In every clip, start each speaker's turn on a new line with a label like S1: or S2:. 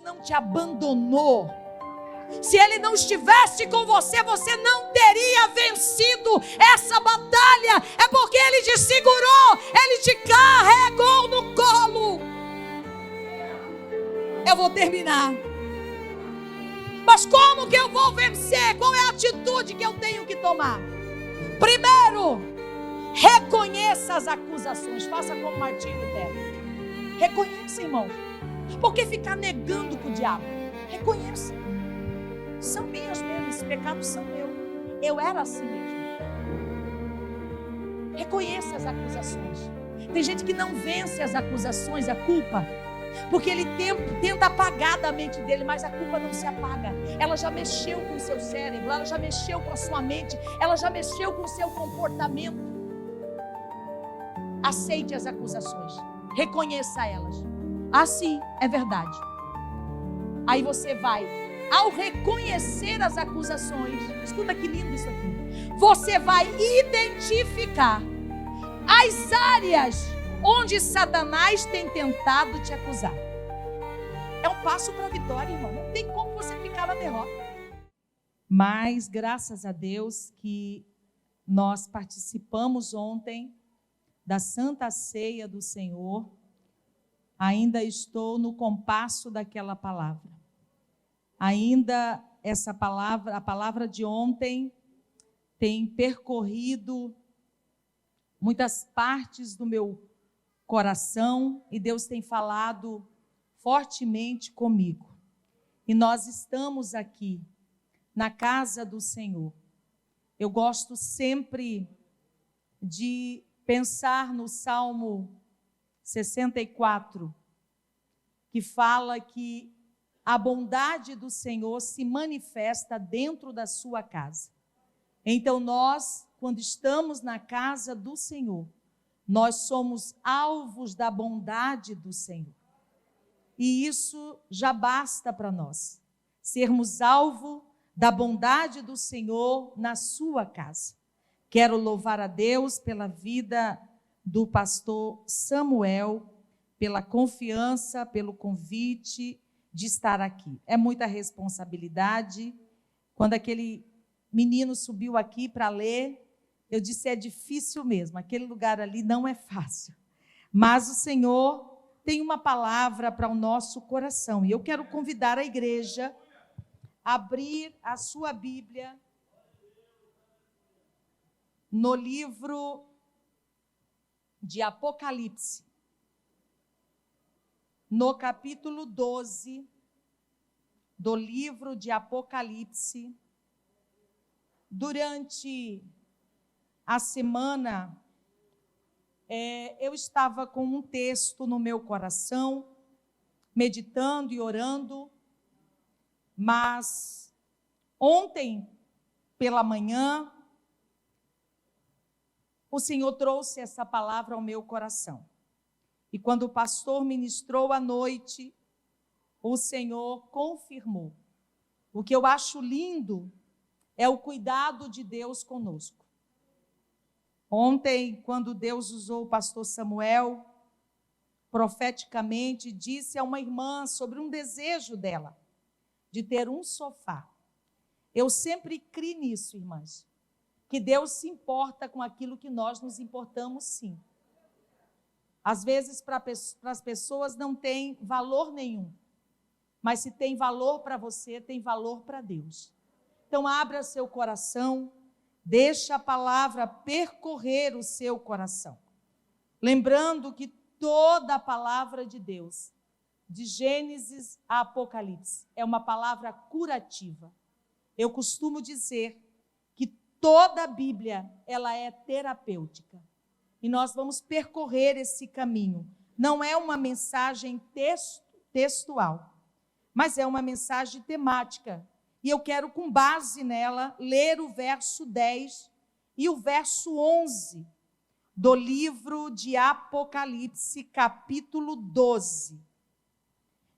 S1: não te abandonou, se Ele não estivesse com você, você não teria vencido essa batalha. É porque Ele te segurou, Ele te carregou no colo. Eu vou terminar. Mas como que eu vou vencer? Qual é a atitude que eu tenho que tomar? Primeiro, reconheça as acusações. Faça como Martinho Lutero. Reconheça, irmão. Por que ficar negando com o diabo? Reconheça. São minhas mesmo, esses pecados são meus. Eu era assim mesmo. Reconheça as acusações. Tem gente que não vence as acusações, a culpa, porque ele tenta apagar da mente dele, mas a culpa não se apaga. Ela já mexeu com o seu cérebro, ela já mexeu com a sua mente, ela já mexeu com o seu comportamento. Aceite as acusações, reconheça elas. Assim é verdade. Aí você vai, ao reconhecer as acusações, escuta que lindo isso aqui, você vai identificar as áreas onde Satanás tem tentado te acusar. É um passo para a vitória, irmão. Não tem como você ficar na derrota. Mas, graças a Deus, que nós participamos ontem da Santa Ceia do Senhor. Ainda estou no compasso daquela palavra. Ainda essa palavra, a palavra de ontem, tem percorrido muitas partes do meu coração e Deus tem falado fortemente comigo. E nós estamos aqui na casa do Senhor. Eu gosto sempre de pensar no Salmo 64, que fala que a bondade do Senhor se manifesta dentro da sua casa. Então nós, quando estamos na casa do Senhor, nós somos alvos da bondade do Senhor. E isso já basta para nós, sermos alvo da bondade do Senhor na sua casa. Quero louvar a Deus pela vida do pastor Samuel, pela confiança, pelo convite de estar aqui. É muita responsabilidade. Quando aquele menino subiu aqui para ler, eu disse, é difícil mesmo, aquele lugar ali não é fácil. Mas o Senhor tem uma palavra para o nosso coração. E eu quero convidar a igreja a abrir a sua Bíblia no livro de Apocalipse, no capítulo 12 do livro de Apocalipse. Durante a semana, eu estava com um texto no meu coração, meditando e orando, mas ontem pela manhã, o Senhor trouxe essa palavra ao meu coração. E quando o pastor ministrou à noite, o Senhor confirmou. O que eu acho lindo é o cuidado de Deus conosco. Ontem, quando Deus usou o pastor Samuel, profeticamente, disse a uma irmã sobre um desejo dela, de ter um sofá. Eu sempre criei nisso, irmãs, que Deus se importa com aquilo que nós nos importamos, sim. Às vezes, para as pessoas não tem valor nenhum, mas se tem valor para você, tem valor para Deus. Então, abra seu coração, deixa a palavra percorrer o seu coração. Lembrando que toda a palavra de Deus, de Gênesis a Apocalipse, é uma palavra curativa. Eu costumo dizer que toda a Bíblia, ela é terapêutica. E nós vamos percorrer esse caminho. Não é uma mensagem textual, mas é uma mensagem temática. E eu quero, com base nela, ler o verso 10 e o verso 11 do livro de Apocalipse, capítulo 12.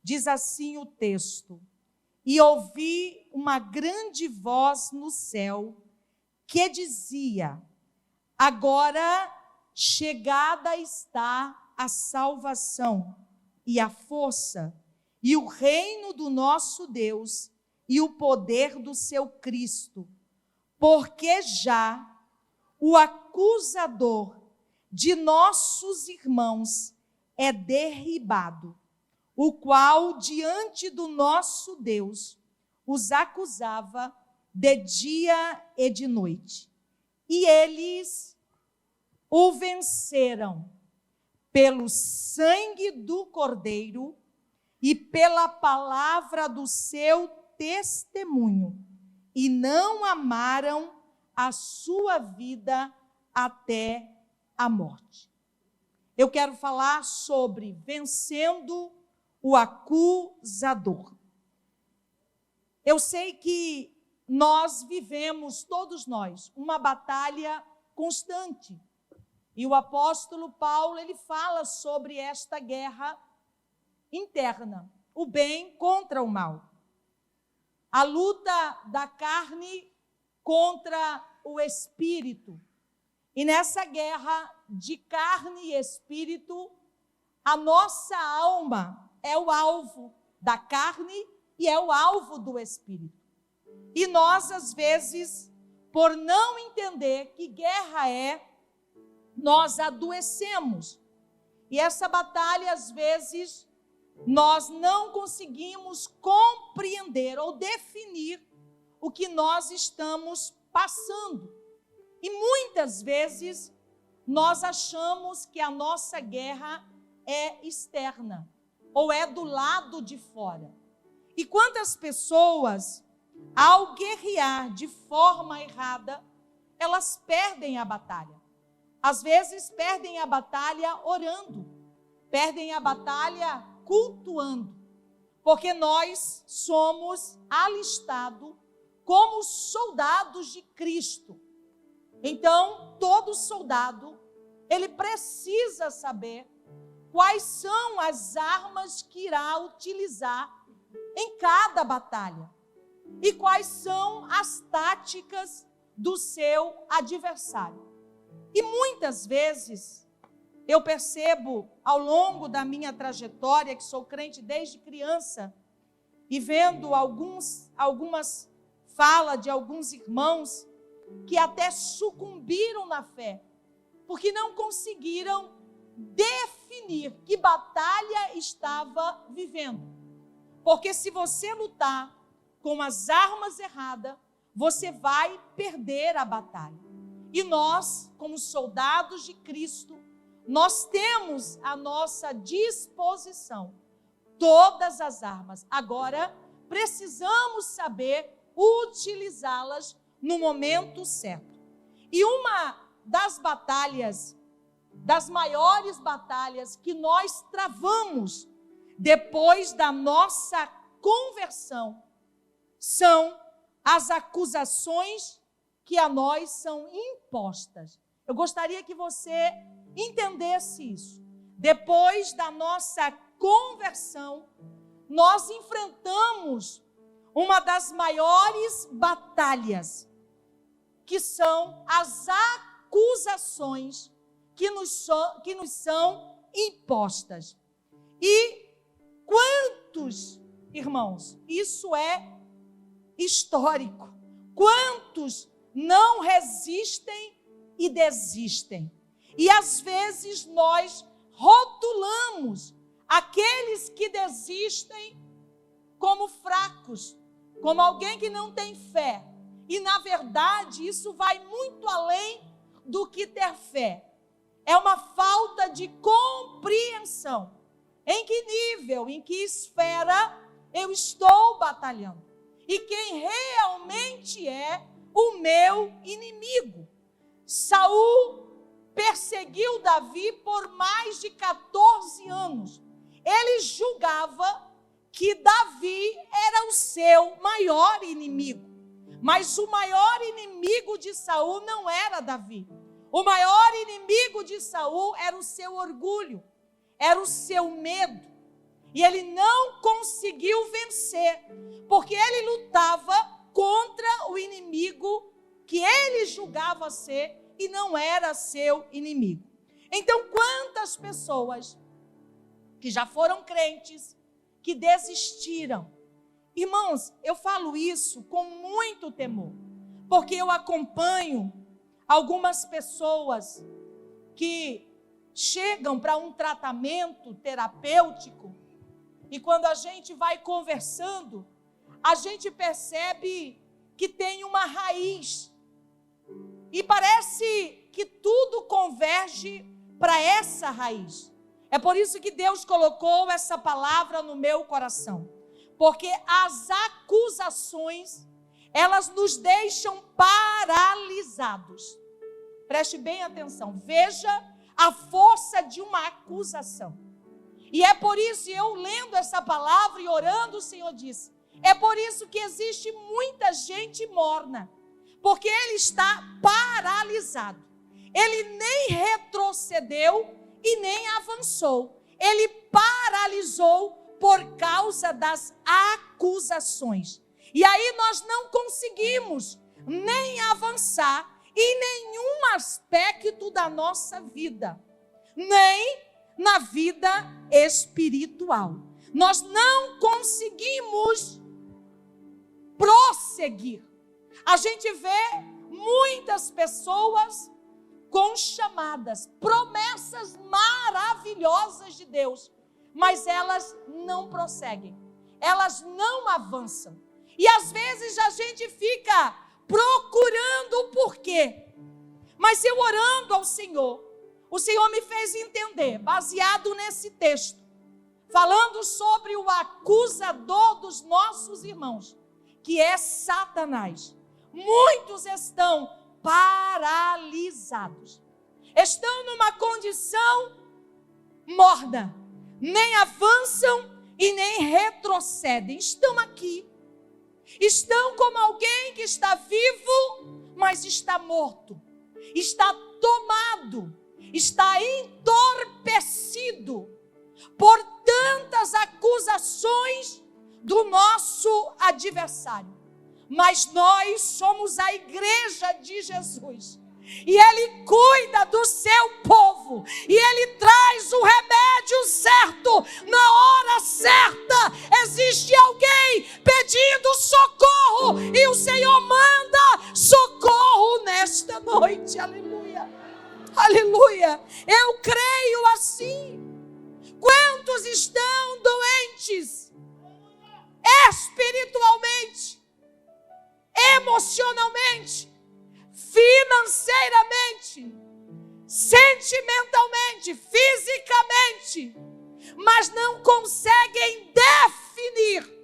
S1: Diz assim o texto: E ouvi uma grande voz no céu que dizia: Agora chegada está a salvação e a força e o reino do nosso Deus e o poder do seu Cristo, porque já o acusador de nossos irmãos é derribado, o qual diante do nosso Deus os acusava de dia e de noite. E eles o venceram pelo sangue do Cordeiro e pela palavra do seu testemunho, e não amaram a sua vida até a morte. Eu quero falar sobre vencendo o acusador. Eu sei que nós vivemos, todos nós, uma batalha constante. E o apóstolo Paulo, ele fala sobre esta guerra interna, o bem contra o mal. A luta da carne contra o espírito. E nessa guerra de carne e espírito, a nossa alma é o alvo da carne e é o alvo do espírito. E nós, às vezes, por não entender que guerra é, nós adoecemos. E essa batalha, às vezes, nós não conseguimos compreender ou definir o que nós estamos passando. E muitas vezes nós achamos que a nossa guerra é externa ou é do lado de fora. E quantas pessoas, ao guerrear de forma errada, elas perdem a batalha. Às vezes perdem a batalha orando, perdem a batalha cultuando, porque nós somos alistados como soldados de Cristo. Então, todo soldado, ele precisa saber quais são as armas que irá utilizar em cada batalha e quais são as táticas do seu adversário. E muitas vezes eu percebo ao longo da minha trajetória, que sou crente desde criança, e vendo algumas falas de alguns irmãos que até sucumbiram na fé, porque não conseguiram definir que batalha estava vivendo. Porque se você lutar com as armas erradas, você vai perder a batalha. E nós, como soldados de Cristo, nós temos à nossa disposição todas as armas. Agora, precisamos saber utilizá-las no momento certo. E uma das batalhas, das maiores batalhas que nós travamos depois da nossa conversão, são as acusações que a nós são impostas. Eu gostaria que você entendesse isso. Depois da nossa conversão, nós enfrentamos uma das maiores batalhas, que são as acusações que nos são impostas. E quantos, irmãos, isso é histórico, quantos não resistem e desistem. E às vezes nós rotulamos aqueles que desistem como fracos, como alguém que não tem fé. E na verdade isso vai muito além do que ter fé. É uma falta de compreensão. Em que nível, em que esfera eu estou batalhando? E quem realmente é o meu inimigo? Saul perseguiu Davi por mais de 14 anos. Ele julgava que Davi era o seu maior inimigo. Mas o maior inimigo de Saul não era Davi. O maior inimigo de Saul era o seu orgulho, era o seu medo. E ele não conseguiu vencer, porque ele lutava contra o inimigo que ele julgava ser e não era seu inimigo. Então, quantas pessoas que já foram crentes, que desistiram. Irmãos, eu falo isso com muito temor, porque eu acompanho algumas pessoas que chegam para um tratamento terapêutico e quando a gente vai conversando, a gente percebe que tem uma raiz e parece que tudo converge para essa raiz. É por isso que Deus colocou essa palavra no meu coração, porque as acusações, elas nos deixam paralisados. Preste bem atenção, veja a força de uma acusação. E é por isso, eu lendo essa palavra e orando, o Senhor disse, é por isso que existe muita gente morna, porque ele está paralisado. Ele nem retrocedeu e nem avançou. Ele paralisou por causa das acusações. E aí nós não conseguimos nem avançar em nenhum aspecto da nossa vida, nem na vida espiritual. Nós não conseguimos prosseguir. A gente vê muitas pessoas com chamadas, promessas maravilhosas de Deus, mas elas não prosseguem, elas não avançam. E às vezes a gente fica procurando o porquê. Mas eu orando ao Senhor, o Senhor me fez entender, baseado nesse texto, falando sobre o acusador dos nossos irmãos, que é Satanás. Muitos estão paralisados, estão numa condição morna, nem avançam e nem retrocedem, estão aqui, estão como alguém que está vivo, mas está morto, está tomado, está entorpecido por tantas acusações do nosso adversário. Mas nós somos a igreja de Jesus, e Ele cuida do seu povo, e Ele traz o remédio certo, na hora certa. Existe alguém pedindo socorro, e o Senhor manda socorro nesta noite, aleluia, aleluia. Eu creio assim. Quantos estão doentes espiritualmente, emocionalmente, financeiramente, sentimentalmente, fisicamente, mas não conseguem definir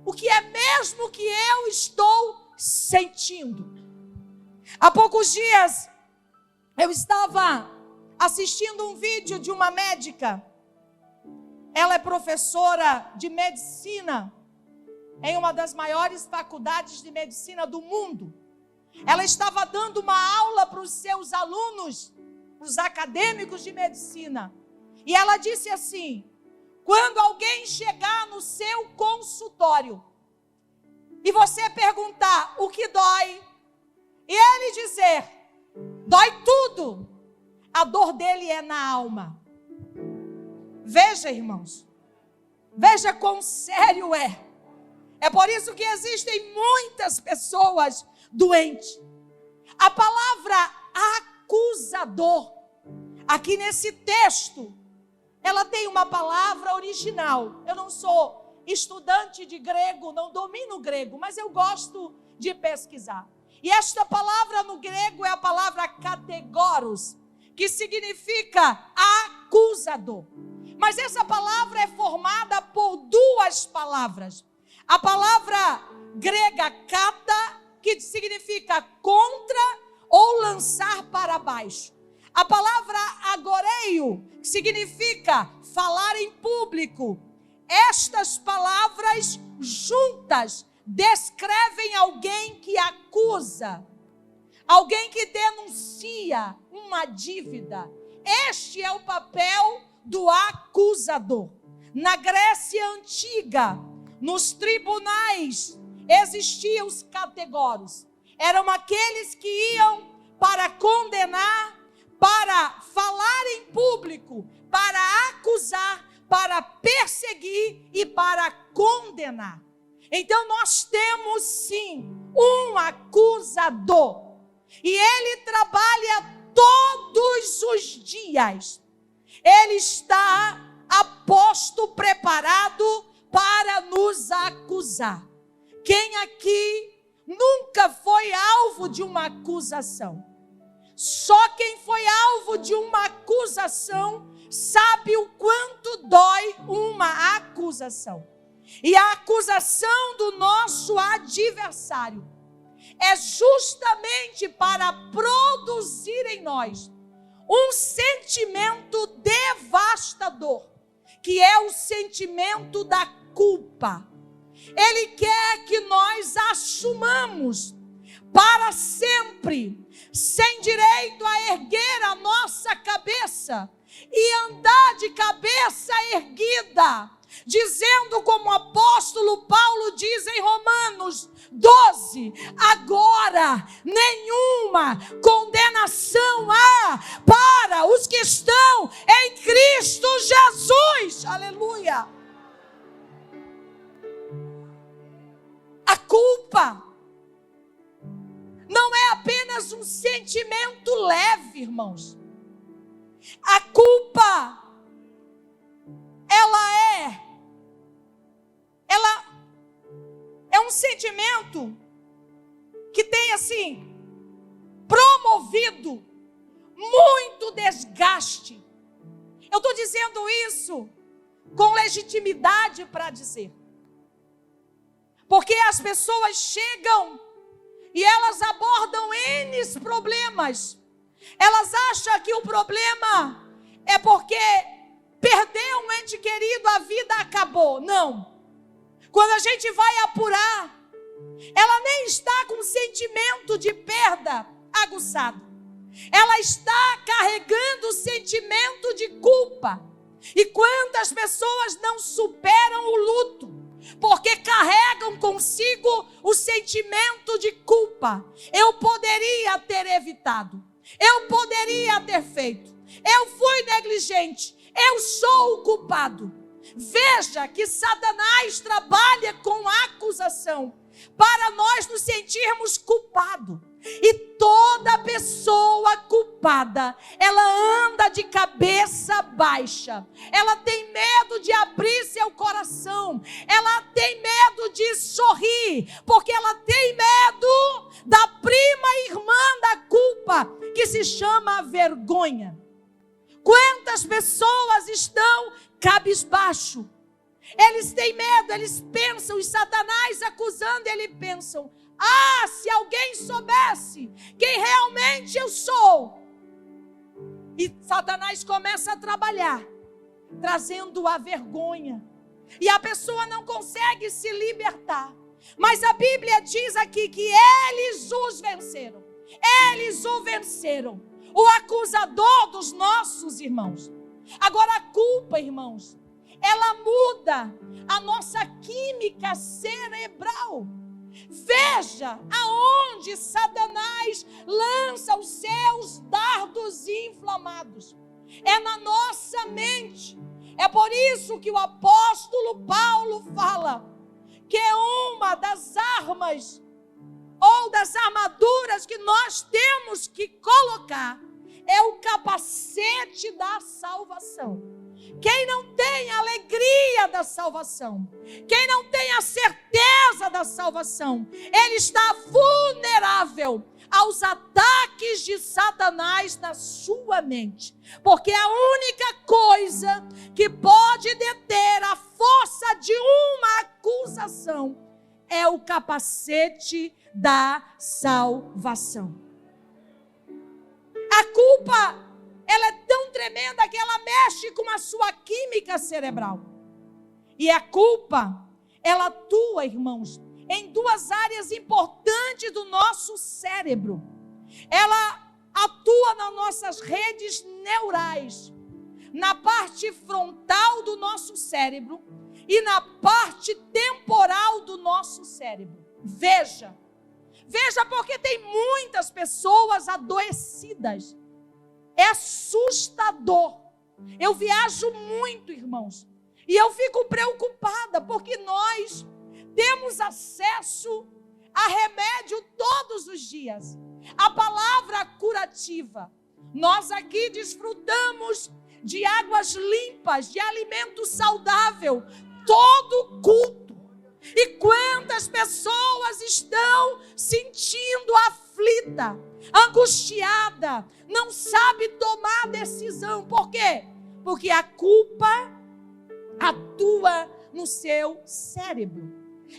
S1: o que é mesmo que eu estou sentindo. Há poucos dias eu estava assistindo um vídeo de uma médica. Ela é professora de medicina em uma das maiores faculdades de medicina do mundo. Ela estava dando uma aula para os seus alunos, para os acadêmicos de medicina. E ela disse assim: quando alguém chegar no seu consultório e você perguntar o que dói, e ele dizer, dói tudo, a dor dele é na alma. Veja, irmãos, veja quão sério é. É por isso que existem muitas pessoas doentes. A palavra acusador, aqui nesse texto, ela tem uma palavra original. Eu não sou estudante de grego, não domino grego, mas eu gosto de pesquisar. E esta palavra no grego é a palavra kategoros, que significa acusador. Mas essa palavra é formada por duas palavras. A palavra grega kata, que significa contra ou lançar para baixo. A palavra agoreio, que significa falar em público. Estas palavras juntas descrevem alguém que acusa, alguém que denuncia uma dívida. Este é o papel do acusador. Na Grécia Antiga, nos tribunais, existiam os categoros. Eram aqueles que iam para condenar, para falar em público, para acusar, para perseguir e para condenar. Então nós temos sim um acusador. E ele trabalha todos os dias. Ele está aposto, preparado para nos acusar. Quem aqui nunca foi alvo de uma acusação? Só quem foi alvo de uma acusação sabe o quanto dói uma acusação. E a acusação do nosso adversário é justamente para produzir em nós um sentimento devastador, que é o sentimento da culpa. Ele quer que nós assumamos para sempre, sem direito a erguer a nossa cabeça e andar de cabeça erguida, dizendo como o apóstolo Paulo diz em Romanos 12, agora nenhuma condenação há para os que estão em Cristo Jesus. Aleluia! A culpa não é apenas um sentimento leve, irmãos. A culpa, ela é um sentimento que tem, assim, promovido muito desgaste. Eu estou dizendo isso com legitimidade para dizer. Porque as pessoas chegam e elas abordam N problemas. Elas acham que o problema é porque perdeu um ente querido, a vida acabou. Não. Quando a gente vai apurar, ela nem está com sentimento de perda aguçado. Ela está carregando o sentimento de culpa. E quantas pessoas não superam o luto, porque carregam consigo o sentimento de culpa. Eu poderia ter evitado. Eu poderia ter feito. Eu fui negligente. Eu sou o culpado. Veja que Satanás trabalha com acusação para nós nos sentirmos culpados. E toda pessoa culpada, ela anda de cabeça baixa. Ela tem medo de abrir seu coração. Ela tem medo de sorrir, porque ela tem medo da prima irmã da culpa, que se chama vergonha. Quantas pessoas estão cabisbaixo? Eles têm medo, eles pensam, e Satanás acusando, eles pensam: ah, se alguém soubesse quem realmente eu sou. E Satanás começa a trabalhar, trazendo a vergonha. E a pessoa não consegue se libertar. Mas a Bíblia diz aqui que eles os venceram. Eles o venceram. O acusador dos nossos irmãos. Agora a culpa, irmãos, ela muda a nossa química cerebral. Veja aonde Satanás lança os seus dardos inflamados. É na nossa mente. É por isso que o apóstolo Paulo fala que uma das armas ou das armaduras que nós temos que colocar é o capacete da salvação. Quem não tem a alegria da salvação, quem não tem a certeza da salvação, ele está vulnerável aos ataques de Satanás na sua mente. Porque a única coisa que pode deter a força de uma acusação é o capacete da salvação. A culpa, ela é tão tremenda que ela mexe com a sua química cerebral. E a culpa, ela atua, irmãos, em duas áreas importantes do nosso cérebro. Ela atua nas nossas redes neurais, na parte frontal do nosso cérebro e na parte temporal do nosso cérebro. Veja porque tem muitas pessoas adoecidas. É assustador. Eu viajo muito, irmãos, E eu fico preocupada, porque nós temos acesso a remédio todos os dias. A palavra curativa. Nós aqui desfrutamos de águas limpas, de alimento saudável, todo culto. E quantas pessoas estão sentindo aflita, angustiada, não sabe tomar decisão. Por quê? Porque a culpa atua no seu cérebro.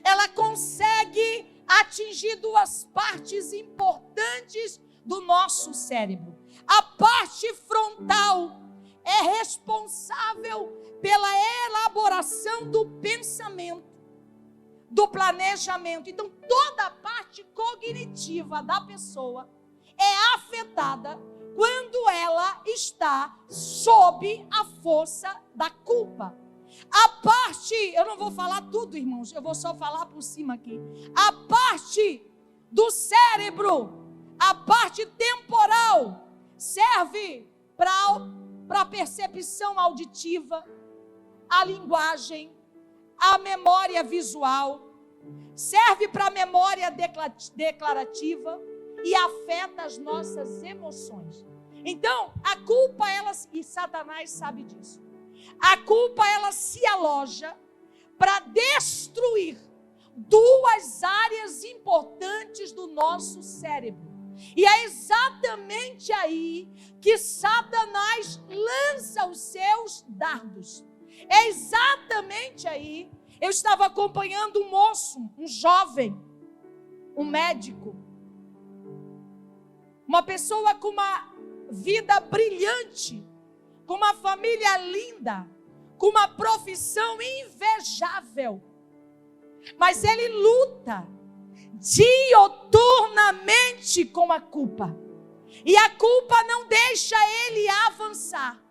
S1: Ela consegue atingir duas partes importantes do nosso cérebro. A parte frontal é responsável pela elaboração do pensamento, do planejamento. Então, toda a parte cognitiva da pessoa é afetada quando ela está sob a força da culpa. A parte, eu não vou falar tudo, irmãos, eu vou só falar por cima aqui. A parte do cérebro, a parte temporal, serve para a percepção auditiva, a linguagem, a memória visual, serve para a memória declarativa e afeta as nossas emoções. Então, a culpa, e Satanás sabe disso, a culpa, ela se aloja para destruir duas áreas importantes do nosso cérebro. E é exatamente aí que Satanás lança os seus dardos. É exatamente aí. Eu estava acompanhando um moço, um jovem, um médico, uma pessoa com uma vida brilhante, com uma família linda, com uma profissão invejável. Mas ele luta dioturnamente com a culpa. E a culpa não deixa ele avançar.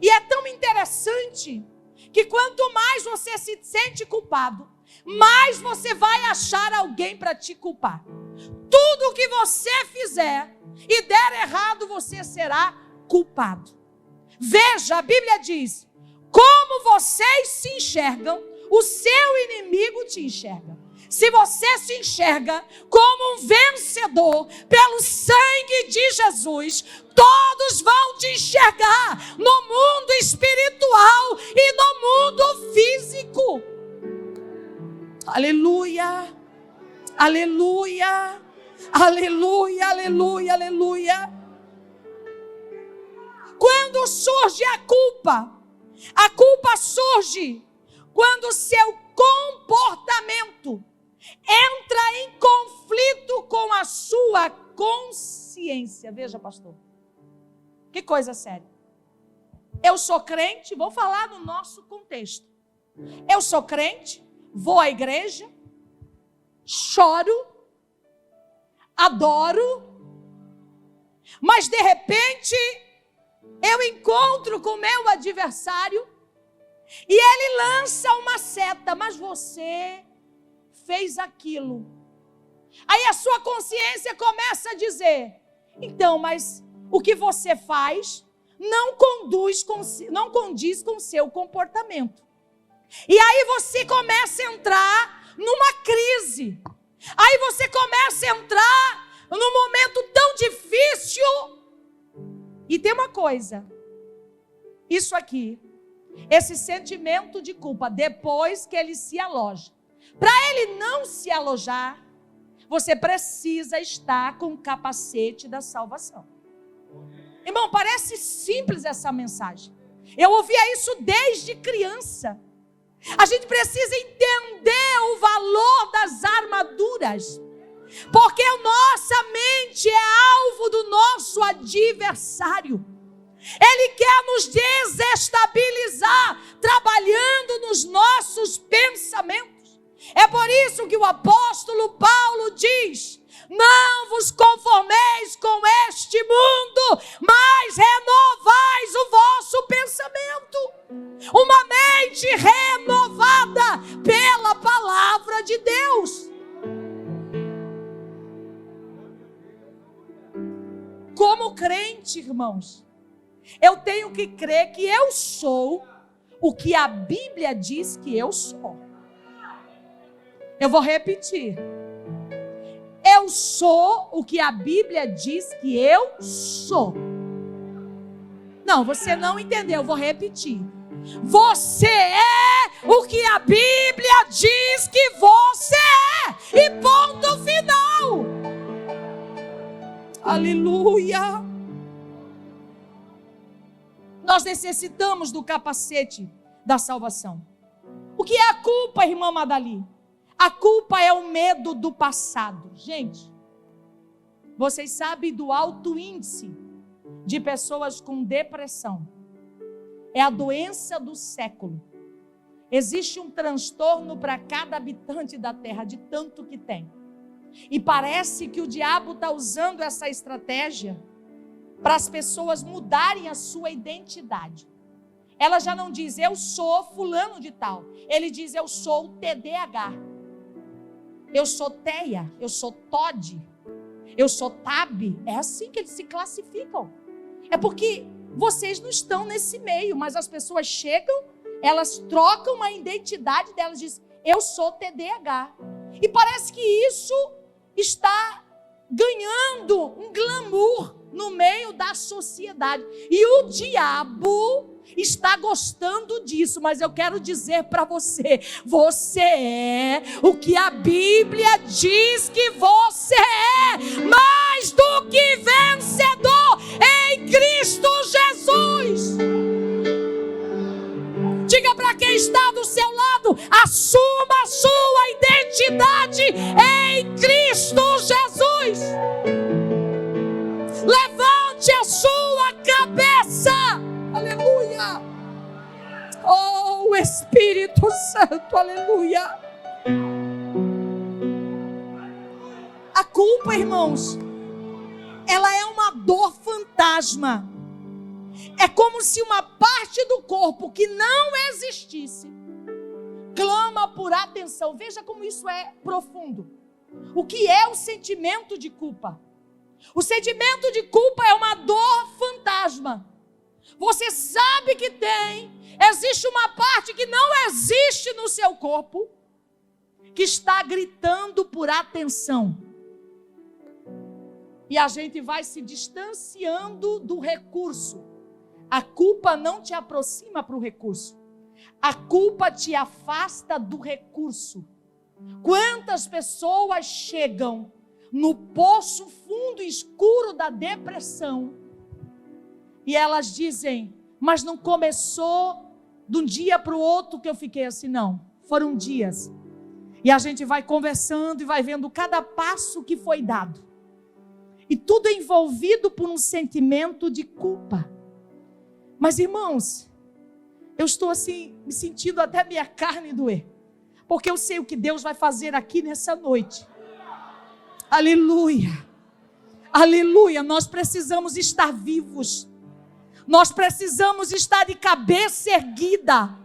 S1: E é tão interessante que quanto mais você se sente culpado, mais você vai achar alguém para te culpar. Tudo que você fizer e der errado, você será culpado. Veja, a Bíblia diz: como vocês se enxergam, o seu inimigo te enxerga. Se você se enxerga como um vencedor pelo sangue de Jesus, todos vão te enxergar no mundo espiritual e no mundo físico. Aleluia, aleluia, aleluia, aleluia, aleluia. Quando surge a culpa surge quando o seu comportamento entra em conflito com a sua consciência. Veja, pastor, que coisa séria. Eu sou crente, vou falar no nosso contexto. Eu sou crente, vou à igreja, choro, adoro, mas de repente eu encontro com o meu adversário e ele lança uma seta, mas você fez aquilo. Aí a sua consciência começa a dizer: então, mas o que você faz não condiz com o seu comportamento. E aí você começa a entrar numa crise. Aí você começa a entrar num momento tão difícil. E tem uma coisa, isso aqui, esse sentimento de culpa, depois que ele se aloja, para ele não se alojar, você precisa estar com o capacete da salvação. Irmão, parece simples essa mensagem. Eu ouvia isso desde criança. A gente precisa entender o valor das armaduras, porque a nossa mente é alvo do nosso adversário. Ele quer nos desestabilizar, trabalhando nos nossos pensamentos. É por isso que o apóstolo Paulo diz: não vos conformeis com este mundo, mas renovais o vosso pensamento. Uma mente renovada pela palavra de Deus. Como crente, irmãos, eu tenho que crer que eu sou o que a Bíblia diz que eu sou. Eu vou repetir. Eu sou o que a Bíblia diz que eu sou. Não, você não entendeu, eu vou repetir. Você é o que a Bíblia diz que você é. E ponto final. Aleluia. Nós necessitamos do capacete da salvação. O que é a culpa, irmã Madali? A culpa é o medo do passado. Gente, vocês sabem do alto índice de pessoas com depressão. É a doença do século. Existe um transtorno para cada habitante da terra, de tanto que tem. E parece que o diabo está usando essa estratégia para as pessoas mudarem a sua identidade. Ela já não diz, eu sou fulano de tal. Ele diz, eu sou TDAH. Eu sou TEA, eu sou TOD, eu sou TAB. É assim que eles se classificam. É porque vocês não estão nesse meio, mas as pessoas chegam, elas trocam a identidade delas, dizem, eu sou TDAH. E parece que isso está ganhando um glamour no meio da sociedade. E o diabo está gostando disso, mas eu quero dizer para você, você é o que a Bíblia diz que você é, mais do que vencedor em Cristo Jesus. Diga para quem está do seu lado, assuma a sua identidade em Cristo Jesus. Levante a sua cabeça. Aleluia. Oh, Espírito Santo, aleluia. A culpa, irmãos, ela é uma dor fantasma. É como se uma parte do corpo que não existisse clama por atenção. Veja como isso é profundo. O que é o sentimento de culpa? O sentimento de culpa é uma dor fantasma. Você sabe que tem, existe uma parte que não existe no seu corpo, que está gritando por atenção. E a gente vai se distanciando do recurso. A culpa não te aproxima para o recurso. A culpa te afasta do recurso. Quantas pessoas chegam no poço fundo e escuro da depressão e elas dizem, mas não começou de um dia para o outro que eu fiquei assim, não. Foram dias. E a gente vai conversando e vai vendo cada passo que foi dado. E tudo é envolvido por um sentimento de culpa. Mas, irmãos, eu estou assim, me sentindo até minha carne doer. Porque eu sei o que Deus vai fazer aqui nessa noite. Aleluia. Aleluia. Nós precisamos estar vivos. Nós precisamos estar de cabeça erguida.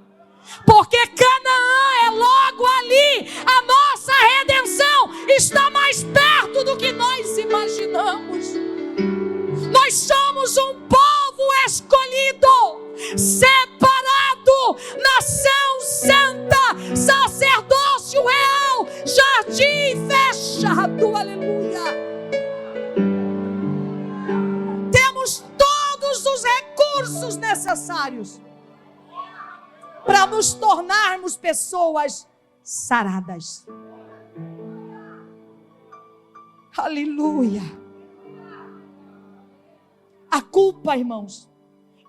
S1: Porque Canaã é logo ali. A nossa redenção está mais perto do que nós imaginamos. Nós somos um povo escolhido, separado, nação santa, sacerdócio real, jardim fechado. Aleluia. Temos todos os recursos necessários para nos tornarmos pessoas saradas. Aleluia. A culpa, irmãos,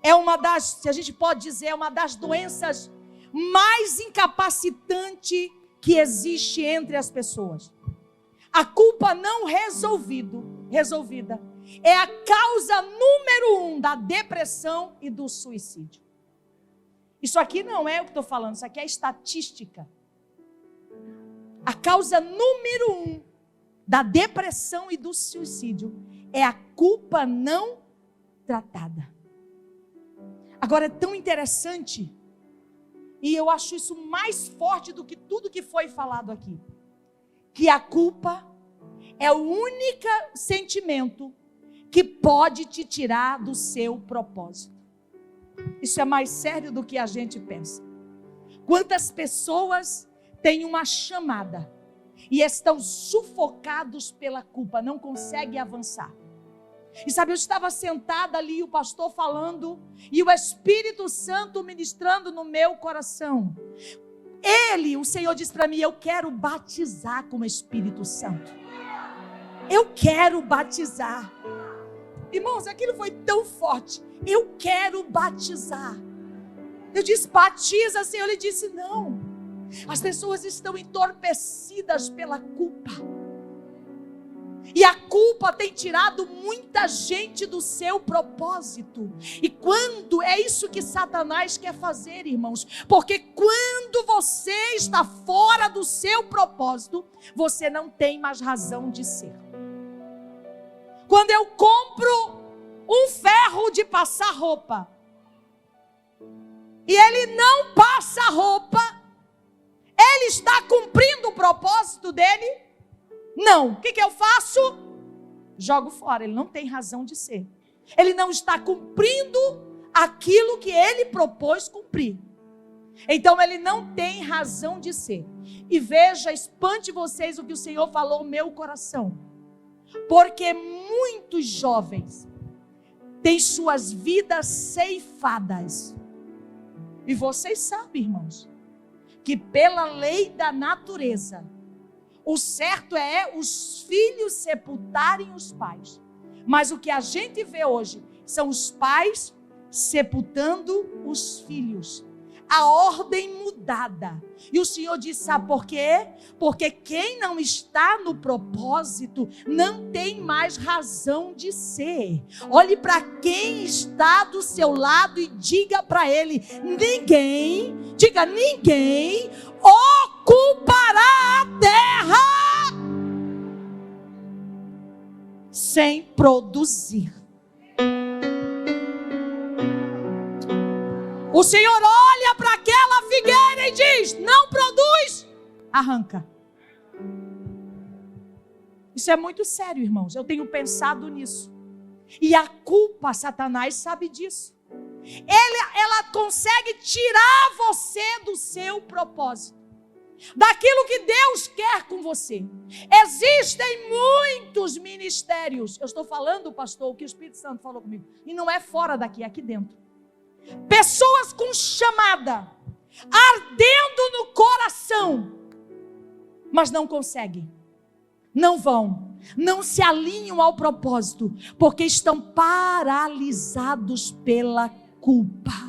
S1: é uma das, se a gente pode dizer, é uma das doenças mais incapacitantes que existe entre as pessoas. A culpa não resolvida é a causa número 1 da depressão e do suicídio. Isso aqui não é o que estou falando, isso aqui é estatística. A causa número 1 da depressão e do suicídio é a culpa não tratada. Agora é tão interessante, e eu acho isso mais forte do que tudo que foi falado aqui, que a culpa é o único sentimento que pode te tirar do seu propósito. Isso é mais sério do que a gente pensa. Quantas pessoas têm uma chamada e estão sufocados pela culpa, não conseguem avançar. E sabe, eu estava sentada ali, o pastor falando, e o Espírito Santo ministrando no meu coração. O Senhor disse para mim: eu quero batizar com o Espírito Santo. Eu quero batizar. Irmãos, aquilo foi tão forte. Eu quero batizar. Eu disse: batiza, Senhor. Ele disse: não. As pessoas estão entorpecidas pela culpa. E a culpa tem tirado muita gente do seu propósito. E quando é isso que Satanás quer fazer, irmãos? Porque quando você está fora do seu propósito, você não tem mais razão de ser. Quando eu compro um ferro de passar roupa e ele não passa roupa, ele está cumprindo o propósito dele? Não. O que eu faço? Jogo fora. Ele não tem razão de ser. Ele não está cumprindo aquilo que ele propôs cumprir. Então ele não tem razão de ser. E veja, espante vocês o que o Senhor falou no meu coração. Porque muitos jovens têm suas vidas ceifadas. E vocês sabem, irmãos, que pela lei da natureza, o certo é os filhos sepultarem os pais. Mas o que a gente vê hoje são os pais sepultando os filhos. A ordem mudada. E o Senhor disse: sabe por quê? Porque quem não está no propósito não tem mais razão de ser. Olhe para quem está do seu lado e diga para ele: ninguém ocupará a terra sem produzir. O Senhor olha para aquela figueira e diz: não produz, arranca. Isso é muito sério, irmãos. Eu tenho pensado nisso. E a culpa, Satanás sabe disso. Ela consegue tirar você do seu propósito, daquilo que Deus quer com você. Existem muitos ministérios. Eu estou falando, pastor, o que o Espírito Santo falou comigo. E não é fora daqui, é aqui dentro. Pessoas com chamada, ardendo no coração, mas não conseguem, não vão, não se alinham ao propósito, porque estão paralisados pela culpa.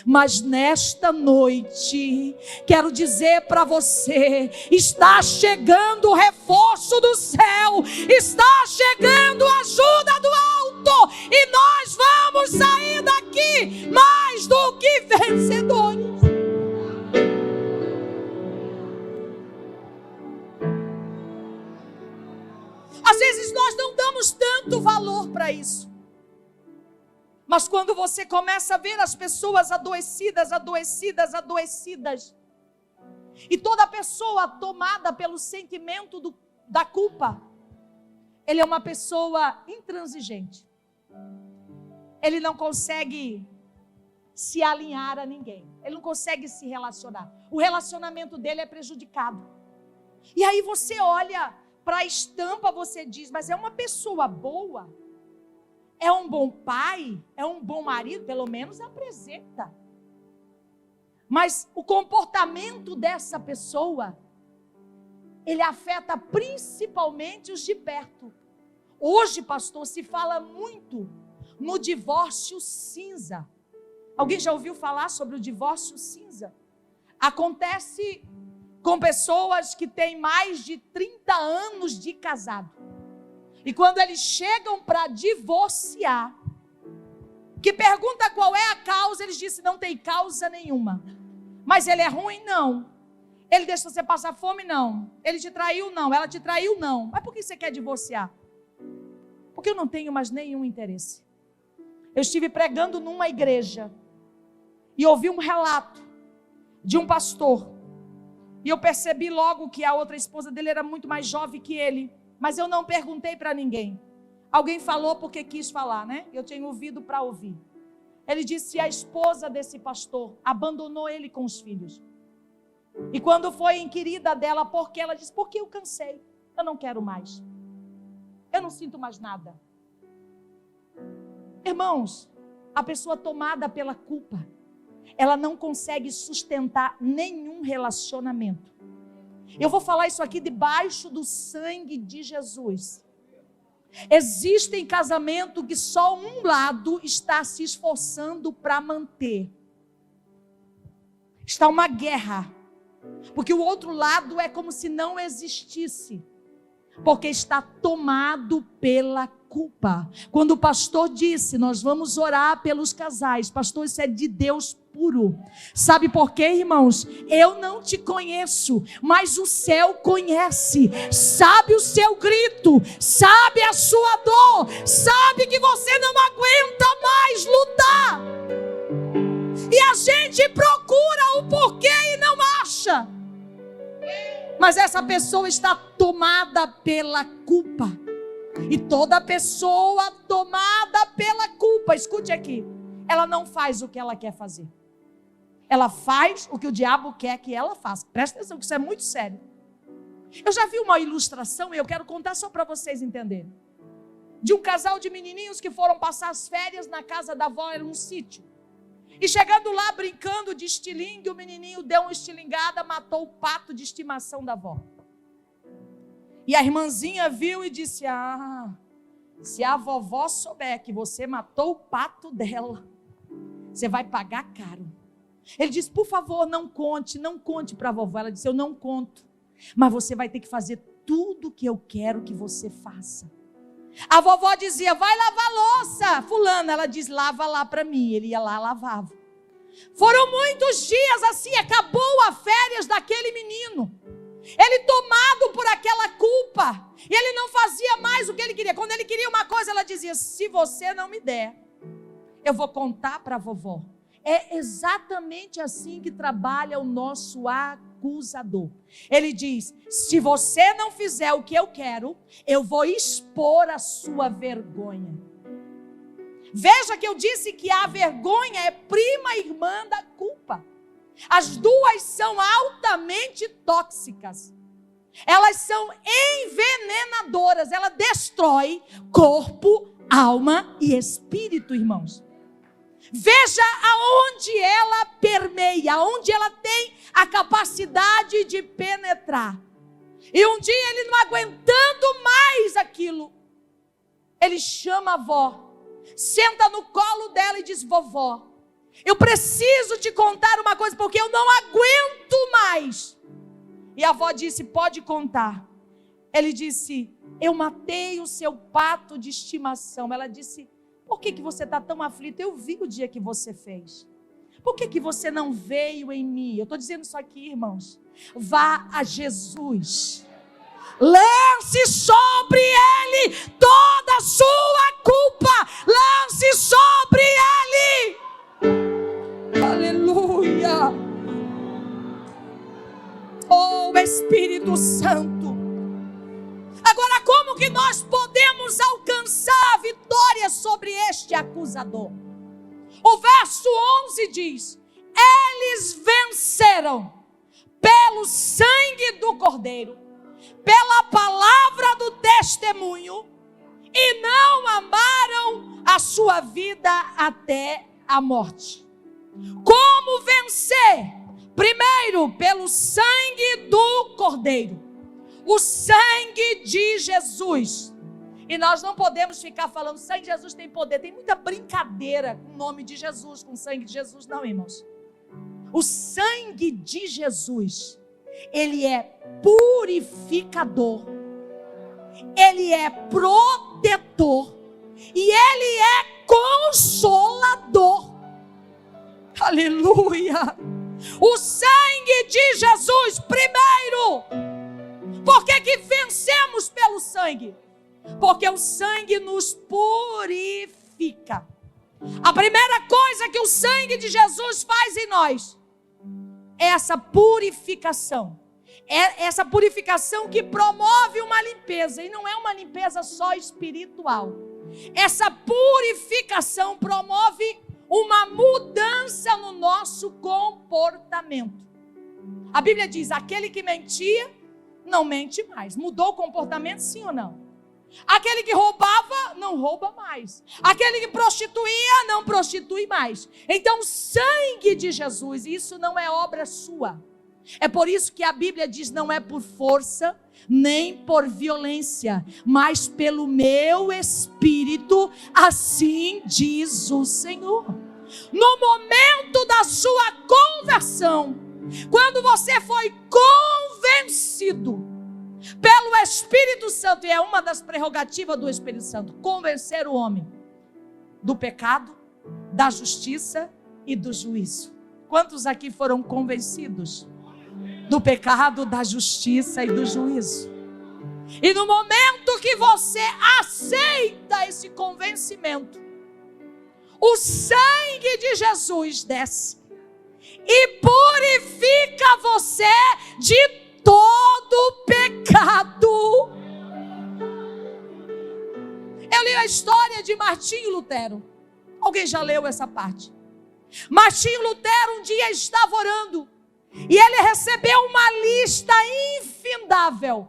S1: Mas nesta noite, quero dizer para você: está chegando o reforço do céu, está chegando a ajuda do alto, e nós vamos sair daqui mais do que vencedores. Às vezes nós não damos tanto valor para isso. Mas quando você começa a ver as pessoas adoecidas, e toda pessoa tomada pelo sentimento da culpa, ele é uma pessoa intransigente. Ele não consegue se alinhar a ninguém. Ele não consegue se relacionar. O relacionamento dele é prejudicado. E aí você olha para a estampa, você diz: mas é uma pessoa boa? É um bom pai? É um bom marido? Pelo menos apresenta. Mas o comportamento dessa pessoa, ele afeta principalmente os de perto. Hoje, pastor, se fala muito no divórcio cinza. Alguém já ouviu falar sobre o divórcio cinza? Acontece com pessoas que têm mais de 30 anos de casado. E quando eles chegam para divorciar, que pergunta qual é a causa, eles dizem: não tem causa nenhuma. Mas ele é ruim? Não. Ele deixa você passar fome? Não. Ele te traiu? Não. Ela te traiu? Não. Mas por que você quer divorciar? Porque eu não tenho mais nenhum interesse. Eu estive pregando numa igreja e ouvi um relato de um pastor, e eu percebi logo que a outra esposa dele era muito mais jovem que ele. Mas eu não perguntei para ninguém. Alguém falou porque quis falar, né? Eu tinha ouvido para ouvir. Ele disse: a esposa desse pastor abandonou ele com os filhos. E quando foi inquirida dela por quê, ela disse: porque eu cansei, eu não quero mais, eu não sinto mais nada. Irmãos, a pessoa tomada pela culpa, ela não consegue sustentar nenhum relacionamento. Eu vou falar isso aqui debaixo do sangue de Jesus. Existem casamentos que só um lado está se esforçando para manter. Está uma guerra, porque o outro lado é como se não existisse, porque está tomado pela culpa. Quando o pastor disse: nós vamos orar pelos casais, pastor, isso é de Deus puro. Sabe por quê, irmãos? Eu não te conheço, mas o céu conhece, sabe o seu grito, sabe a sua dor, sabe que você não aguenta mais lutar. E a gente procura o porquê e não acha. Mas essa pessoa está tomada pela culpa. E toda pessoa tomada pela culpa, escute aqui, ela não faz o que ela quer fazer. Ela faz o que o diabo quer que ela faça. Presta atenção que isso é muito sério. Eu já vi uma ilustração e eu quero contar só para vocês entenderem. De um casal de menininhos que foram passar as férias na casa da avó, era um sítio. E chegando lá, brincando de estilingue, o menininho deu uma estilingada, matou o pato de estimação da avó. E a irmãzinha viu e disse: ah, se a vovó souber que você matou o pato dela, você vai pagar caro. Ele disse: por favor, não conte para a vovó. Ela disse: eu não conto, mas você vai ter que fazer tudo o que eu quero que você faça. A vovó dizia: vai lavar louça, fulana. Ela diz: lava lá para mim. Ele ia lá, lavava. Foram muitos dias assim, acabou as férias daquele menino. Ele tomado por aquela culpa, e ele não fazia mais o que ele queria. Quando ele queria uma coisa, ela dizia: se você não me der, eu vou contar para a vovó. É exatamente assim que trabalha o nosso acusador. Ele diz: se você não fizer o que eu quero, eu vou expor a sua vergonha. Veja que eu disse que a vergonha é prima irmã da culpa. As duas são altamente tóxicas. Elas são envenenadoras. Ela destrói corpo, alma e espírito, irmãos. Veja aonde ela permeia, aonde ela tem a capacidade de penetrar. E um dia ele, não aguentando mais aquilo, ele chama a avó, senta no colo dela e diz: vovó, eu preciso te contar uma coisa, porque eu não aguento mais. E a avó disse: pode contar. Ele disse: eu matei o seu pato de estimação. Ela disse: por que você está tão aflito? Eu vi o dia que você fez. Por que você não veio em mim? Eu estou dizendo isso aqui, irmãos. Vá a Jesus. Lance sobre ele toda a sua culpa. Lance sobre ele. Aleluia. Oh, Espírito Santo. Agora, como que nós podemos alcançar a vitória sobre este acusador? O verso 11 diz: eles venceram pelo sangue do Cordeiro, pela palavra do testemunho, e não amaram a sua vida até a morte. Como vencer? Primeiro, pelo sangue do Cordeiro. O sangue de Jesus. E nós não podemos ficar falando: sangue de Jesus tem poder. Tem muita brincadeira com o nome de Jesus, com o sangue de Jesus. Não, irmãos. O sangue de Jesus, ele é purificador, ele é protetor e ele é consolador. Aleluia. O sangue de Jesus, primeiro. Por que vencemos pelo sangue? Porque o sangue nos purifica. A primeira coisa que o sangue de Jesus faz em nós é essa purificação. É essa purificação que promove uma limpeza. E não é uma limpeza só espiritual. Essa purificação promove uma mudança no nosso comportamento. A Bíblia diz, aquele que mentia, não mente mais. Mudou o comportamento, sim ou não? Aquele que roubava, não rouba mais. Aquele que prostituía, não prostitui mais. Então o sangue de Jesus, isso não é obra sua. É por isso que a Bíblia diz, não é por força, nem por violência, mas pelo meu Espírito, assim diz o Senhor. No momento da sua conversão, quando você foi convencido pelo Espírito Santo, e é uma das prerrogativas do Espírito Santo, convencer o homem do pecado, da justiça e do juízo. Quantos aqui foram convencidos do pecado, da justiça e do juízo? E no momento que você aceita esse convencimento, o sangue de Jesus desce e purifica você de todo pecado. Eu li a história de Martinho Lutero. Alguém já leu essa parte? Martinho Lutero um dia estava orando e ele recebeu uma lista infindável.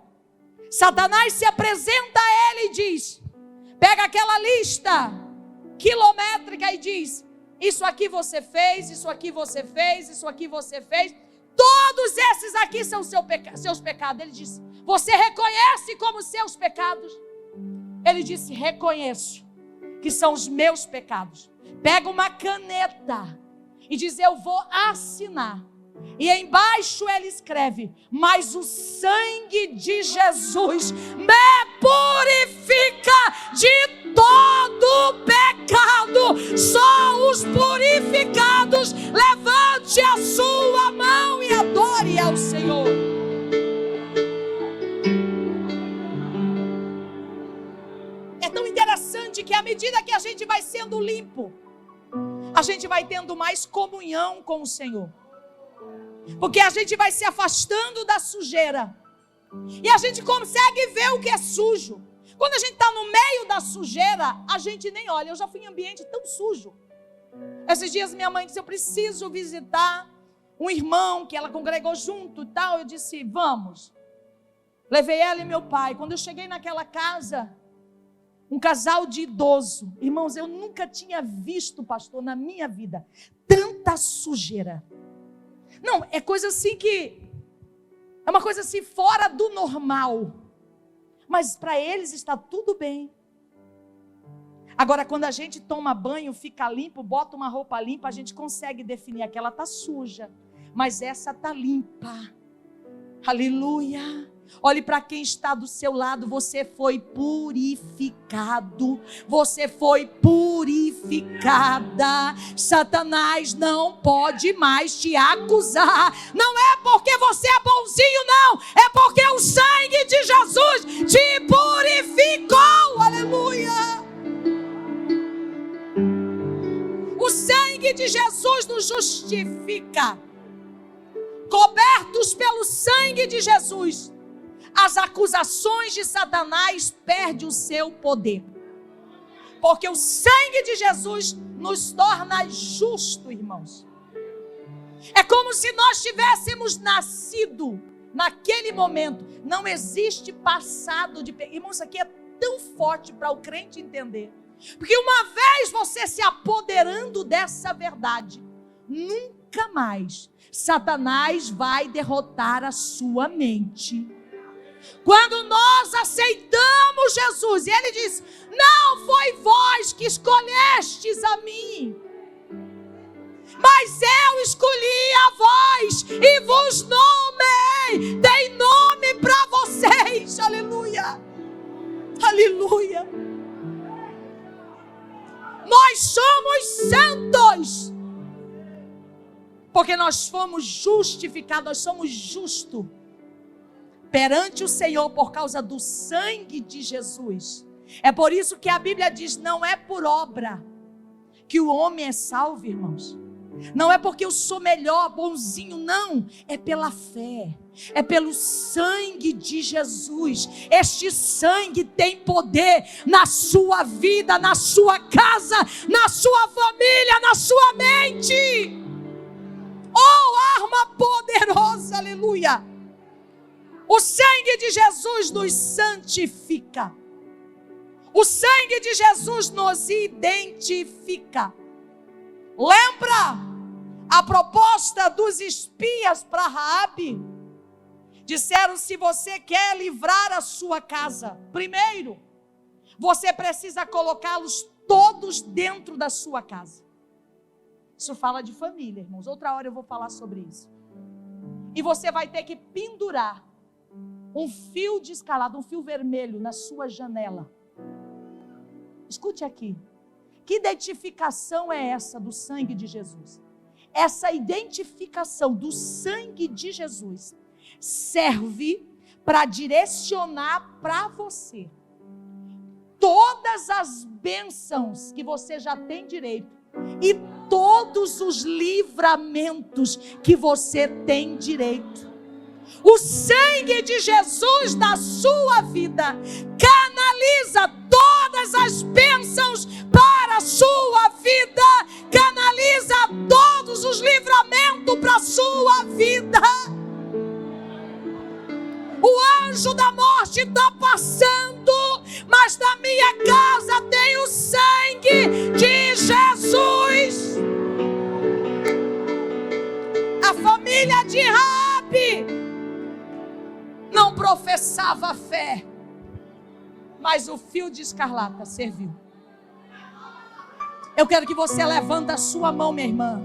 S1: Satanás se apresenta a ele e diz, pega aquela lista quilométrica e diz, isso aqui você fez, isso aqui você fez, isso aqui você fez, todos esses aqui são seus pecados. Ele disse, você reconhece como seus pecados? Ele disse, reconheço que são os meus pecados. Pega uma caneta e diz, eu vou assinar. E embaixo ele escreve, mas o sangue de Jesus me purifica de todo pecado. Só os purificados, levante a sua mão e adore ao Senhor. É tão interessante que à medida que a gente vai sendo limpo, a gente vai tendo mais comunhão com o Senhor. Porque a gente vai se afastando da sujeira. E a gente consegue ver o que é sujo. Quando a gente está no meio da sujeira, a gente nem olha. Eu já fui em ambiente tão sujo. Esses dias minha mãe disse, eu preciso visitar um irmão que ela congregou junto e tal. Eu disse, vamos. Levei ela e meu pai. Quando eu cheguei naquela casa, um casal de idoso. Irmãos, eu nunca tinha visto, pastor, na minha vida, tanta sujeira. Não, é coisa assim que... é uma coisa assim fora do normal. Mas para eles está tudo bem. Agora, quando a gente toma banho, fica limpo, bota uma roupa limpa, a gente consegue definir, aquela está suja, mas essa está limpa. Aleluia. Olhe para quem está do seu lado, você foi purificado, você foi purificada. Satanás não pode mais te acusar. Não é porque você é bonzinho, não, é porque o sangue de Jesus te purificou. Aleluia. O sangue de Jesus nos justifica. Cobertos pelo sangue de Jesus, as acusações de Satanás perdem o seu poder. Porque o sangue de Jesus nos torna justos, irmãos. É como se nós tivéssemos nascido naquele momento. Não existe passado de pecado. Irmãos, isso aqui é tão forte para o crente entender. Porque uma vez você se apoderando dessa verdade, nunca mais Satanás vai derrotar a sua mente. Quando nós aceitamos Jesus, e ele diz, não foi vós que escolhestes a mim, mas eu escolhi a vós e vos nomei, dei nome para vocês. Aleluia, aleluia. Nós somos santos, porque nós fomos justificados, nós somos justos perante o Senhor por causa do sangue de Jesus. É por isso que a Bíblia diz, não é por obra que o homem é salvo, irmãos. Não é porque eu sou melhor, bonzinho, não. É pela fé. É pelo sangue de Jesus. Este sangue tem poder na sua vida, na sua casa, na sua família, na sua mente. Oh, arma poderosa, aleluia. O sangue de Jesus nos santifica. O sangue de Jesus nos identifica. Lembra a proposta dos espias para Raabe? Disseram: se você quer livrar a sua casa, primeiro, você precisa colocá-los todos dentro da sua casa. Isso fala de família, irmãos. Outra hora eu vou falar sobre isso. E você vai ter que pendurar um fio de escalada, um fio vermelho na sua janela. Escute aqui. Que identificação é essa do sangue de Jesus? Essa identificação do sangue de Jesus serve para direcionar para você todas as bênçãos que você já tem direito e todos os livramentos que você tem direito. O sangue de Jesus na sua vida canaliza todas as bênçãos para a sua vida, canaliza todos os livramentos para a sua vida. O anjo da morte está passando, mas na minha casa tem o sangue de Jesus. A família de Raabe não professava fé, mas o fio de escarlata serviu. Eu quero que você levante a sua mão, minha irmã,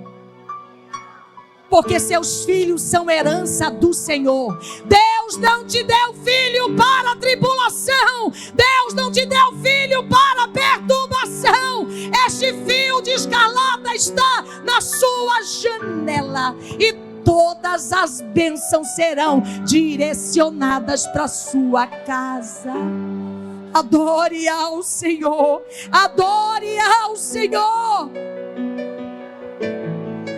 S1: porque seus filhos são herança do Senhor. Deus não te deu filho para a tribulação. Deus não te deu filho para a perturbação. Este fio de escarlata está na sua janela e todas as bênçãos serão direcionadas para a sua casa. Adore ao Senhor. Adore ao Senhor.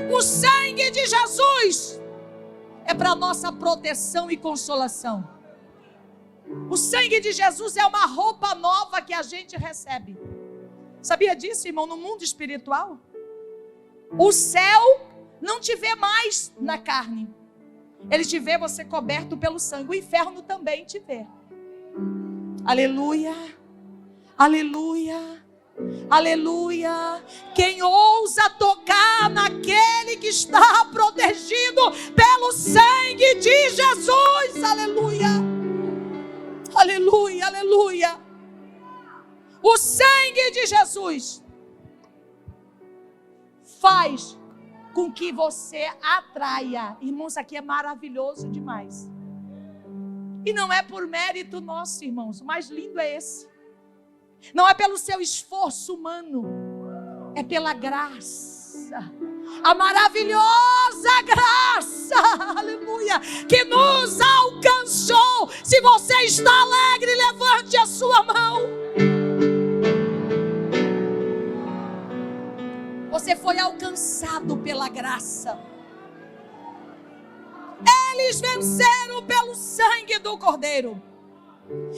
S1: O sangue de Jesus é para nossa proteção e consolação. O sangue de Jesus é uma roupa nova que a gente recebe. Sabia disso, irmão? No mundo espiritual, o céu não te vê mais na carne. Ele te vê você coberto pelo sangue. O inferno também te vê. Aleluia. Aleluia. Aleluia. Quem ousa tocar naquele que está protegido pelo sangue de Jesus. Aleluia. Aleluia, aleluia. O sangue de Jesus faz com que você atraia. Irmãos, isso aqui é maravilhoso demais. E não é por mérito nosso, irmãos. O mais lindo é esse. Não é pelo seu esforço humano, é pela graça, a maravilhosa graça, aleluia, que nos alcançou. Se você está alegre, levante a sua mão. Você foi alcançado pela graça. Eles venceram pelo sangue do Cordeiro,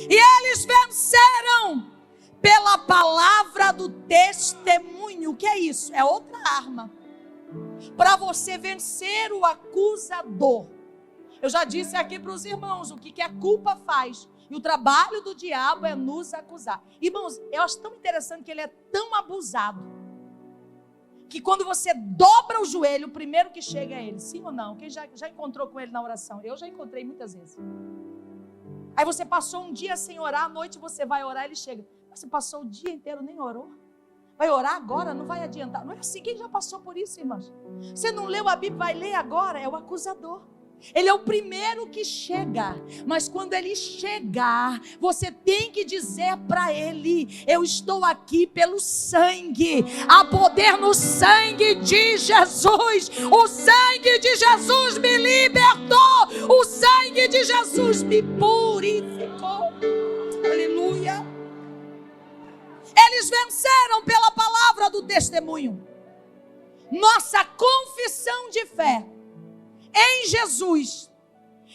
S1: e eles venceram pela palavra do testemunho. O que é isso? É outra arma para você vencer o acusador. Eu já disse aqui para os irmãos o que a culpa faz. E o trabalho do diabo é nos acusar. Irmãos, eu acho tão interessante que ele é tão abusado, que quando você dobra o joelho, o primeiro que chega é ele. Sim ou não? Quem já encontrou com ele na oração? Eu já encontrei muitas vezes. Aí você passou um dia sem orar, à noite você vai orar, ele chega. Você passou o dia inteiro, nem orou. Vai orar agora? Não vai adiantar. Não é assim. Quem já passou por isso, irmãos? Você não leu a Bíblia, vai ler agora. É o acusador. Ele é o primeiro que chega. Mas quando ele chegar, você tem que dizer para ele: eu estou aqui pelo sangue. Há poder no sangue de Jesus. O sangue de Jesus me libertou. O sangue de Jesus me purificou. Aleluia. Eles venceram pela palavra do testemunho. nossa confissão de fé em Jesus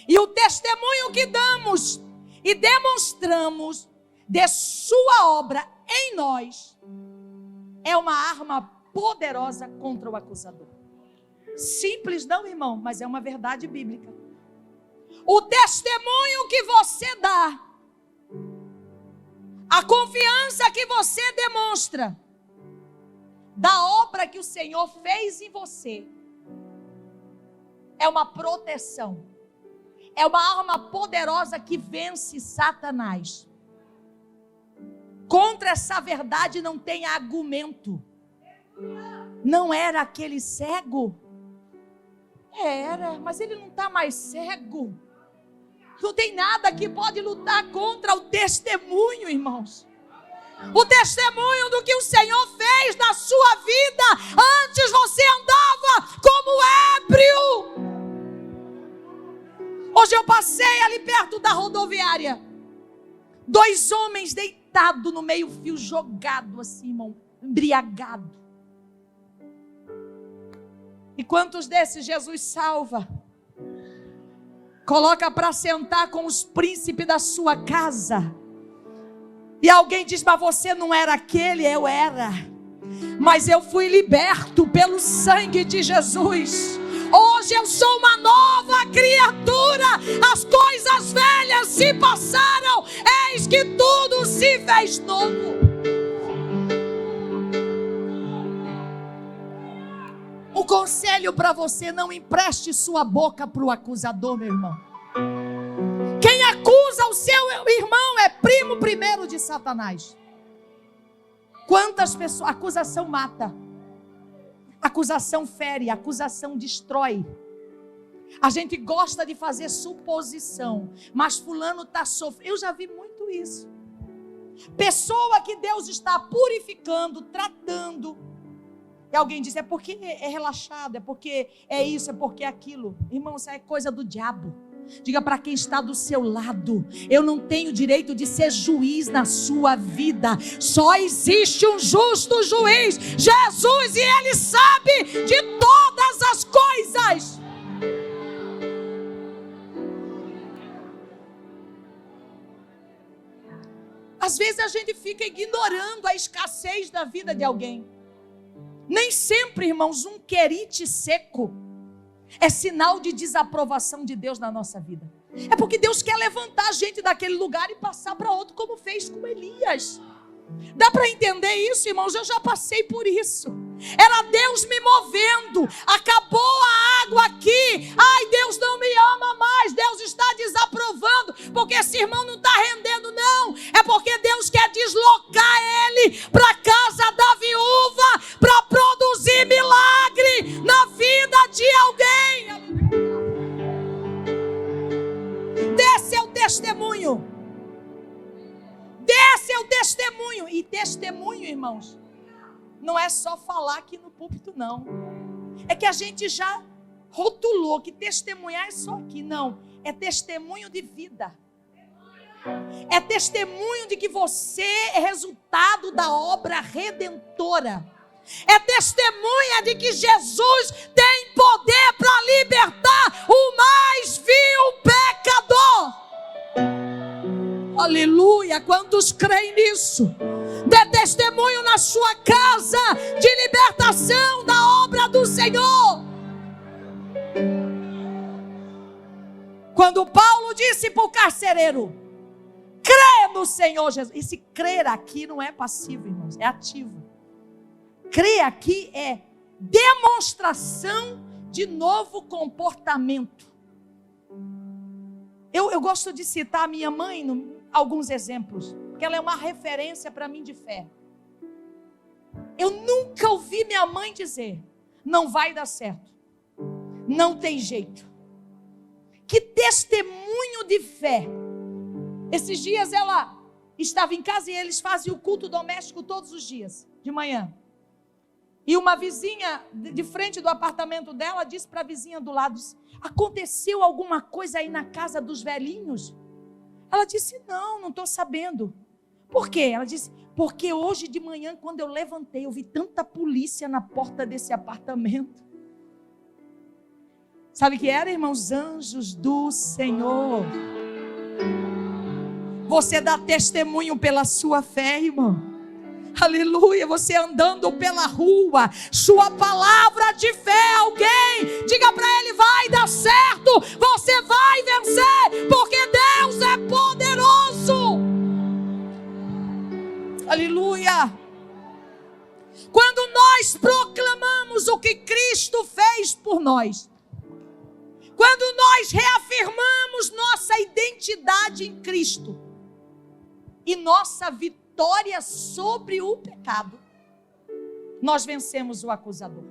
S1: e o testemunho que damos e demonstramos de sua obra em nós é uma arma poderosa contra o acusador. Simples não, irmão, mas é uma verdade bíblica. O testemunho que você dá, a confiança que você demonstra da obra que o Senhor fez em você, é uma proteção, é uma arma poderosa que vence Satanás. Contra essa verdade não tem argumento. Não era aquele cego? Era, mas ele não está mais cego. Não tem nada que pode lutar contra o testemunho, irmãos. O testemunho do que o Senhor fez na sua vida. Antes você andava como ébrio. Hoje eu passei ali perto da rodoviária. 2 homens deitados no meio-fio, jogado assim, irmão, embriagado. E quantos desses Jesus salva? Coloca para sentar com os príncipes da sua casa. E alguém diz, mas você não era aquele? Eu era. Mas eu fui liberto pelo sangue de Jesus. Hoje eu sou uma nova criatura. As coisas velhas se passaram. Eis que tudo se fez novo. O conselho para você: não empreste sua boca para o acusador, meu irmão. Quem acusa o seu irmão é primo primeiro de Satanás. Quantas pessoas? Acusação mata. Acusação fere, acusação destrói. A gente gosta de fazer suposição, mas fulano está sofrendo. Eu já vi muito isso. Pessoa que Deus está purificando, tratando. E alguém diz, é porque é relaxado, é porque é isso, é porque é aquilo. Irmão, isso é coisa do diabo. Diga para quem está do seu lado: eu não tenho direito de ser juiz na sua vida. Só existe um justo juiz, Jesus, e Ele sabe de todas as coisas. Às vezes a gente fica ignorando a escassez da vida de alguém. Nem sempre, irmãos, um querite seco é sinal de desaprovação de Deus na nossa vida. É porque Deus quer levantar a gente daquele lugar e passar para outro, como fez com Elias. Dá para entender isso, irmãos? Eu já passei por isso. Era Deus me movendo. Acabou a água aqui. Ai, Deus não me ama mais. Deus está desaprovando, porque esse irmão não está rendendo. Não, é porque Deus quer deslocar ele para a casa da viúva, para produzir milagre na vida de alguém. Desse é o testemunho. Desse é o testemunho. E testemunho, irmãos, não é só falar aqui no púlpito, não. É que a gente já rotulou que testemunhar é só aqui. Não, é testemunho de vida. É testemunho de que você é resultado da obra redentora. É testemunha de que Jesus tem poder para libertar o mais vil pecador. Aleluia, quantos creem nisso? Dê testemunho na sua casa de libertação da obra do Senhor. Quando Paulo disse para o carcereiro: crê no Senhor Jesus. Esse crer aqui não é passivo, irmãos, é ativo. Crer aqui é demonstração de novo comportamento. Eu gosto de citar a minha mãe alguns exemplos, porque ela é uma referência para mim de fé. Eu nunca ouvi minha mãe dizer: não vai dar certo, não tem jeito. Que testemunho de fé. Esses dias ela estava em casa e eles fazem o culto doméstico todos os dias, de manhã. E uma vizinha de frente do apartamento dela disse para a vizinha do lado: aconteceu alguma coisa aí na casa dos velhinhos? Ela disse: não estou sabendo. Por quê? Ela disse, porque hoje de manhã, quando eu levantei, eu vi tanta polícia na porta desse apartamento. Sabe o que era, irmãos? Anjos do Senhor. Você dá testemunho pela sua fé, irmão. Aleluia, você andando pela rua, sua palavra de fé, alguém diga para ele, vai dar certo, você vai vencer, porque Deus é poderoso. Aleluia. Quando nós proclamamos o que Cristo fez por nós, quando nós reafirmamos nossa identidade em Cristo e nossa vitória sobre o pecado, nós vencemos o acusador.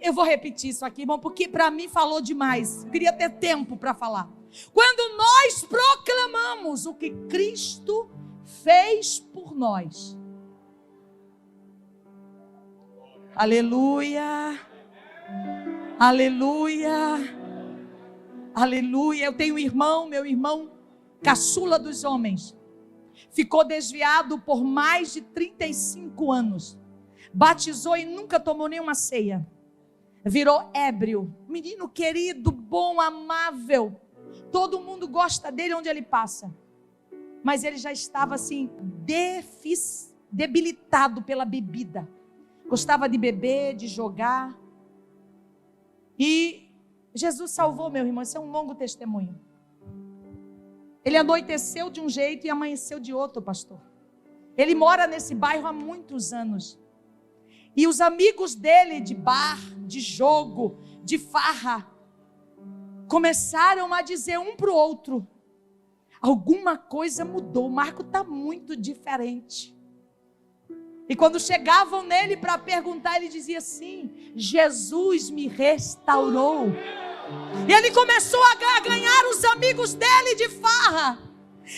S1: Eu vou repetir isso aqui, irmão, porque para mim falou demais. Eu queria ter tempo para falar. Quando nós proclamamos o que Cristo fez por nós, aleluia, aleluia, aleluia. Eu tenho um irmão, meu irmão, caçula dos homens, ficou desviado por mais de 35 anos. Batizou e nunca tomou nenhuma ceia. Virou ébrio. Menino querido, bom, amável. Todo mundo gosta dele onde ele passa. Mas ele já estava assim, debilitado pela bebida. Gostava de beber, de jogar. E Jesus salvou, meu irmão. Isso é um longo testemunho. Ele anoiteceu de um jeito e amanheceu de outro, pastor. Ele mora nesse bairro há muitos anos. E os amigos dele de bar, de jogo, de farra, começaram a dizer um para o outro, alguma coisa mudou, o Marco está muito diferente. E quando chegavam nele para perguntar, ele dizia assim, Jesus me restaurou. E ele começou a ganhar os amigos dele de farra,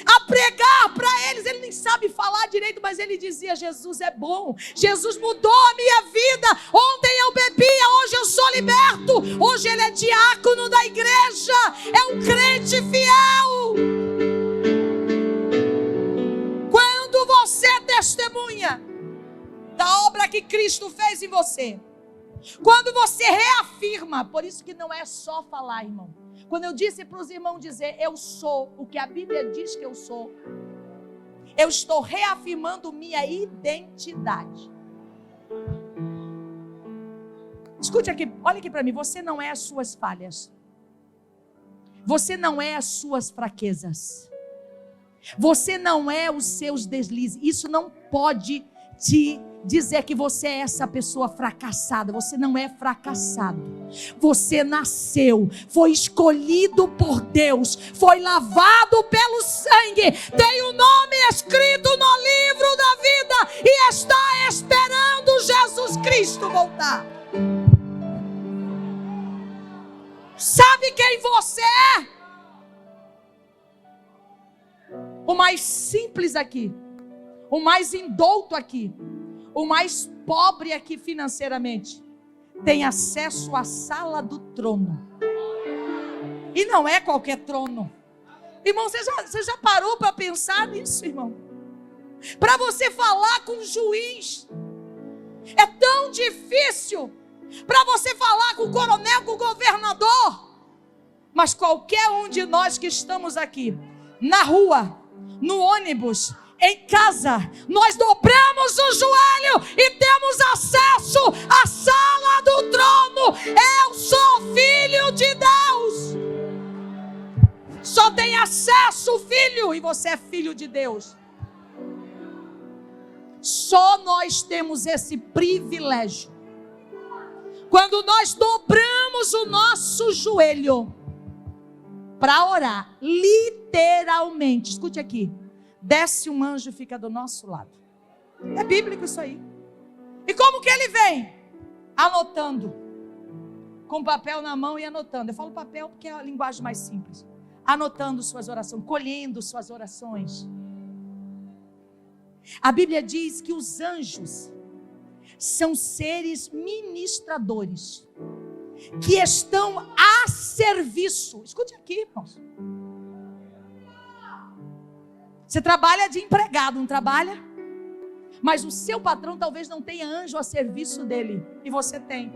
S1: a pregar para eles. Ele nem sabe falar direito, mas ele dizia, Jesus é bom, Jesus mudou a minha vida. Ontem eu bebia, hoje eu sou liberto. Hoje ele é diácono da igreja, é um crente fiel. Quando você testemunha da obra que Cristo fez em você, quando você reafirma, por isso que não é só falar, irmão. Quando eu disse para os irmãos dizer, eu sou o que a Bíblia diz que eu sou, eu estou reafirmando minha identidade. Escute aqui, olha aqui para mim, você não é as suas falhas. Você não é as suas fraquezas. Você não é os seus deslizes. Isso não pode te dizer que você é essa pessoa fracassada. Você não é fracassado. Você nasceu, foi escolhido por Deus, foi lavado pelo sangue, tem o nome escrito no livro da vida e está esperando Jesus Cristo voltar. Sabe quem você é? O mais simples aqui, o mais indouto aqui, o mais pobre aqui financeiramente, tem acesso à sala do trono. E não é qualquer trono. Irmão, você já parou para pensar nisso, irmão? Para você falar com o juiz, é tão difícil. Para você falar com o coronel, com o governador. Mas qualquer um de nós que estamos aqui, na rua, no ônibus, em casa, nós dobramos o joelho e temos acesso à sala do trono. Eu sou filho de Deus. Só tem acesso o filho, e você é filho de Deus. Só nós temos esse privilégio. Quando nós dobramos o nosso joelho para orar, literalmente, escute aqui, desce um anjo e fica do nosso lado. É bíblico isso aí. E como que ele vem? Anotando, com papel na mão e anotando. Eu falo papel porque é a linguagem mais simples. Anotando suas orações, colhendo suas orações. A Bíblia diz que os anjos são seres ministradores que estão a serviço. Escute aqui, irmãos. Você trabalha de empregado, não trabalha? Mas o seu patrão talvez não tenha anjo a serviço dele, e você tem.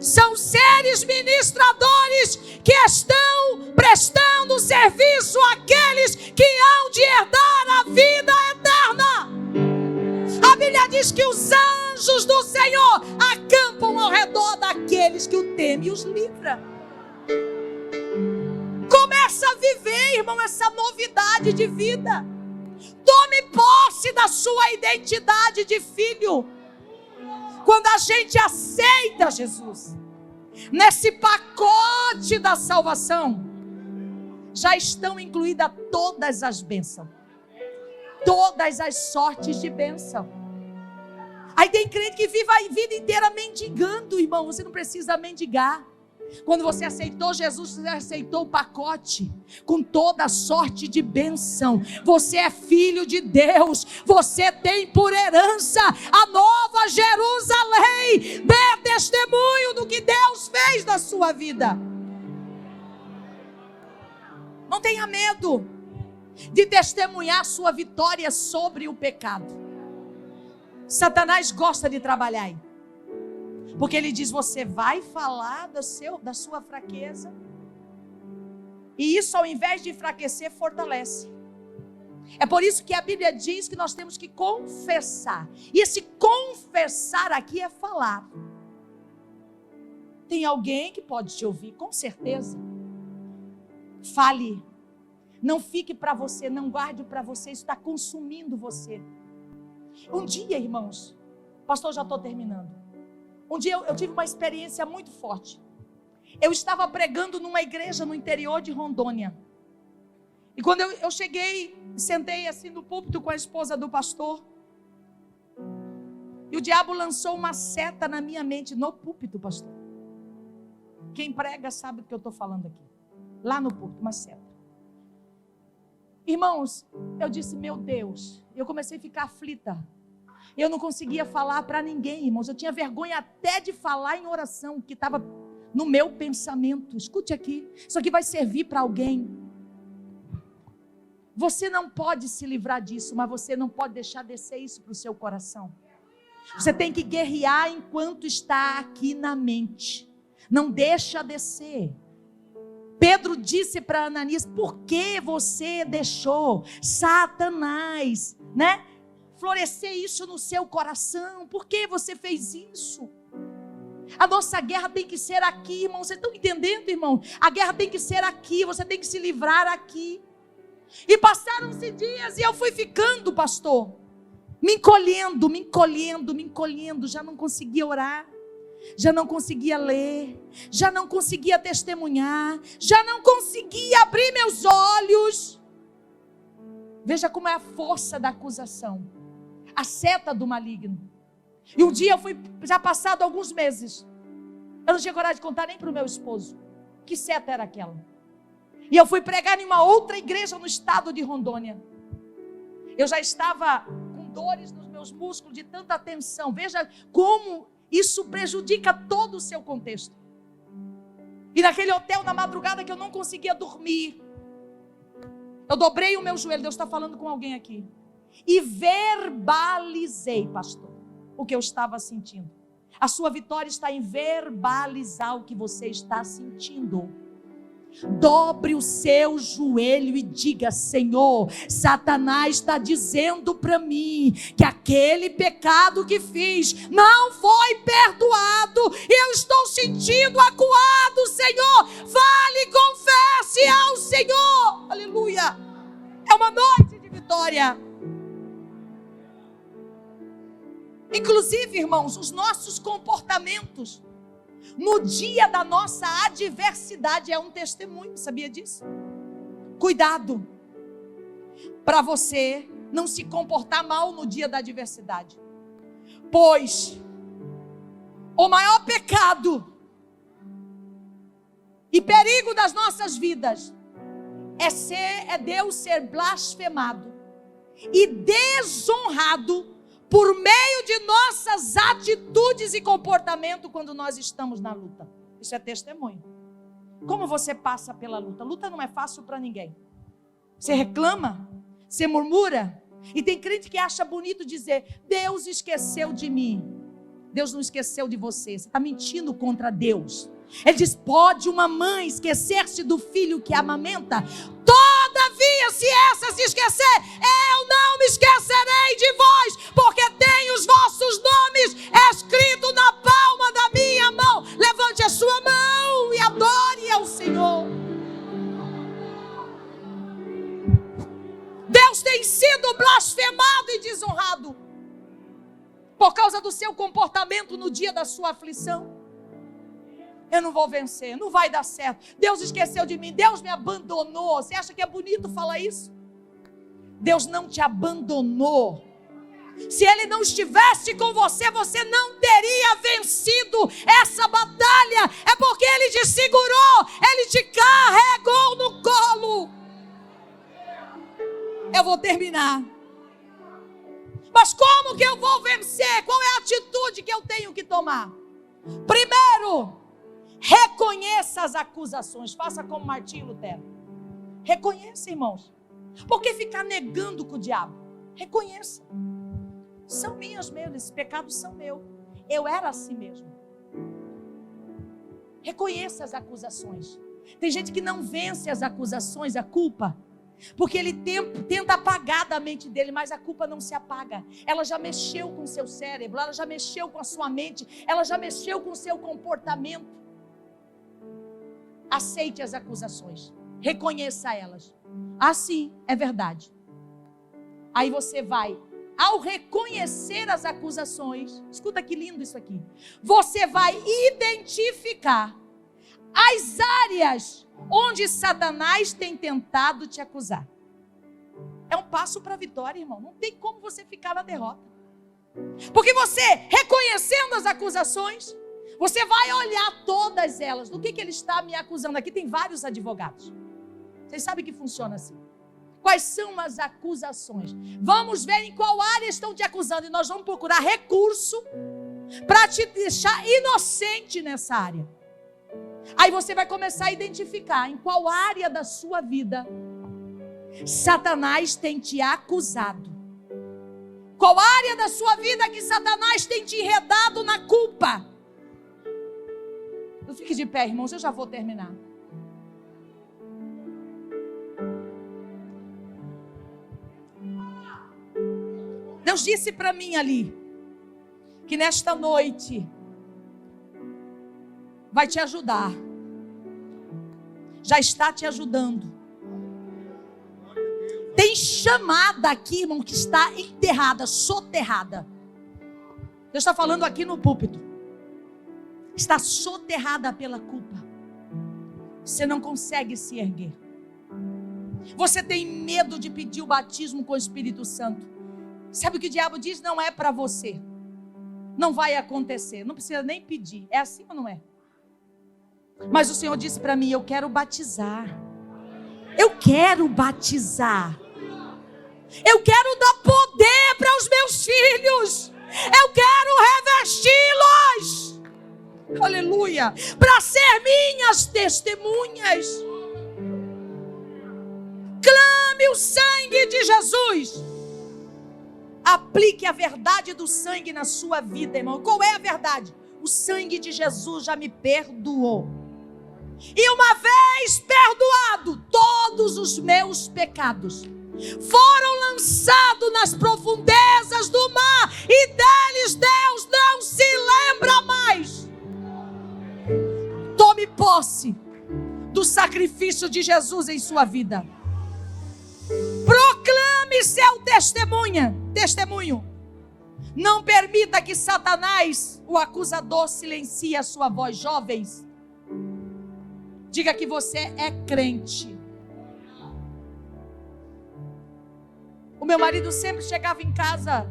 S1: São seres ministradores que estão prestando serviço àqueles que hão de herdar a vida eterna. A Bíblia diz que os anjos do Senhor acampam ao redor daqueles que o temem e os livra. Começa a viver, irmão, essa novidade de vida. Tome posse da sua identidade de filho. Quando a gente aceita Jesus, nesse pacote da salvação, já estão incluídas todas as bênçãos, todas as sortes de bênção. Aí tem crente que vive a vida inteira mendigando, irmão. Você não precisa mendigar. Quando você aceitou Jesus, você aceitou o pacote com toda a sorte de bênção. Você é filho de Deus. Você tem por herança a nova Jerusalém. Dê testemunho do que Deus fez na sua vida. Não tenha medo de testemunhar sua vitória sobre o pecado. Satanás gosta de trabalhar aí. Porque ele diz, você vai falar da sua fraqueza. E isso, ao invés de enfraquecer, fortalece. É por isso que a Bíblia diz que nós temos que confessar. E esse confessar aqui é falar. Tem alguém que pode te ouvir, com certeza. Fale. Não fique para você, não guarde para você. Isso está consumindo você. Um dia, irmãos, pastor, já estou terminando. Um dia eu tive uma experiência muito forte. Eu estava pregando numa igreja no interior de Rondônia. E quando eu cheguei, sentei assim no púlpito com a esposa do pastor. E o diabo lançou uma seta na minha mente, no púlpito, pastor. Quem prega sabe do que eu estou falando aqui. Lá no púlpito, uma seta. Irmãos, eu disse, meu Deus. Eu comecei a ficar aflita. Eu não conseguia falar para ninguém, irmãos. Eu tinha vergonha até de falar em oração, que estava no meu pensamento. Escute aqui, isso aqui vai servir para alguém. Você não pode se livrar disso, mas você não pode deixar descer isso para o seu coração. Você tem que guerrear enquanto está aqui na mente. Não deixa descer. Pedro disse para Ananias, por que você deixou Satanás, florescer isso no seu coração? Por que você fez isso? A nossa guerra tem que ser aqui, irmão. Vocês estão entendendo, irmão? A guerra tem que ser aqui. Você tem que se livrar aqui. E passaram-se dias e eu fui ficando, pastor, me encolhendo. Já não conseguia orar, já não conseguia ler, já não conseguia testemunhar, já não conseguia abrir meus olhos. Veja como é a força da acusação, a seta do maligno. E um dia eu fui, já passado alguns meses, eu não tinha coragem de contar nem para o meu esposo que seta era aquela. E eu fui pregar em uma outra igreja no estado de Rondônia. Eu já estava com dores nos meus músculos de tanta tensão. Veja como isso prejudica todo o seu contexto. E naquele hotel, na madrugada, que eu não conseguia dormir, eu dobrei o meu joelho. Deus está falando com alguém aqui. E verbalizei, pastor, o que eu estava sentindo. A sua vitória está em verbalizar o que você está sentindo. Dobre o seu joelho e diga: Senhor, Satanás está dizendo para mim que aquele pecado que fiz não foi perdoado, eu estou sentindo acuado, Senhor. Fale, confesse ao Senhor. Aleluia. É uma noite de vitória. Inclusive, irmãos, os nossos comportamentos no dia da nossa adversidade é um testemunho, sabia disso? Cuidado para você não se comportar mal no dia da adversidade, pois o maior pecado e perigo das nossas vidas é Deus ser blasfemado e desonrado por meio de nossas atitudes e comportamento quando nós estamos na luta. Isso é testemunho. Como você passa pela luta? Luta não é fácil para ninguém. Você reclama? Você murmura? E tem crente que acha bonito dizer: Deus esqueceu de mim. Deus não esqueceu de você. Você está mentindo contra Deus. Ele diz: pode uma mãe esquecer-se do filho que amamenta? Todavia, se essa se esquecer, eu não me esquecerei de vós, porque tenho os vossos nomes escritos na palma da minha mão. Levante a sua mão e adore ao Senhor. Deus tem sido blasfemado e desonrado por causa do seu comportamento no dia da sua aflição. Eu não vou vencer, não vai dar certo. Deus esqueceu de mim, Deus me abandonou. Você acha que é bonito falar isso? Deus não te abandonou. Se Ele não estivesse com você, você não teria vencido essa batalha. É porque Ele te segurou, Ele te carregou no colo. Eu vou terminar. Mas como que eu vou vencer? Qual é a atitude que eu tenho que tomar? Primeiro, reconheça as acusações. Faça como Martinho Lutero. Reconheça, irmãos. Por que ficar negando com o diabo? Reconheça. São minhas mesmo, esses pecados são meus. Eu era assim mesmo. Reconheça as acusações. Tem gente que não vence as acusações, a culpa, porque ele tenta apagar da mente dele, mas a culpa não se apaga. Ela já mexeu com o seu cérebro, ela já mexeu com a sua mente, ela já mexeu com o seu comportamento. Aceite as acusações, reconheça elas. Assim, é verdade. Aí você vai, ao reconhecer as acusações, escuta que lindo isso aqui, você vai identificar as áreas onde Satanás tem tentado te acusar. É um passo para a vitória, irmão. Não tem como você ficar na derrota. Porque você, reconhecendo as acusações, você vai olhar todas elas. Do que ele está me acusando? Aqui tem vários advogados. Vocês sabem que funciona assim. Quais são as acusações? Vamos ver em qual área estão te acusando. E nós vamos procurar recurso para te deixar inocente nessa área. Aí você vai começar a identificar em qual área da sua vida Satanás tem te acusado. Qual área da sua vida que Satanás tem te enredado na culpa. Não fique de pé, irmãos, eu já vou terminar. Deus disse para mim ali, que nesta noite vai te ajudar. Já está te ajudando. Tem chamada aqui, irmão, que está enterrada, soterrada. Deus está falando aqui no púlpito. Está soterrada pela culpa. Você não consegue se erguer. Você tem medo de pedir o batismo com o Espírito Santo. Sabe o que o diabo diz? Não é para você. Não vai acontecer. Não precisa nem pedir. É assim ou não é? Mas o Senhor disse para mim: eu quero batizar. Eu quero batizar. Eu quero dar poder para os meus filhos. Eu quero revesti-los. Aleluia. Para ser minhas testemunhas. Clame o sangue de Jesus. Aplique a verdade do sangue na sua vida, irmão. Qual é a verdade? O sangue de Jesus já me perdoou. E uma vez perdoado, todos os meus pecados foram lançados nas profundezas do mar, e deles Deus não se lembra mais. Tome posse do sacrifício de Jesus em sua vida. Proclame seu testemunho. Não permita que Satanás, o acusador, silencie a sua voz. Jovens, diga que você é crente. O meu marido sempre chegava em casa,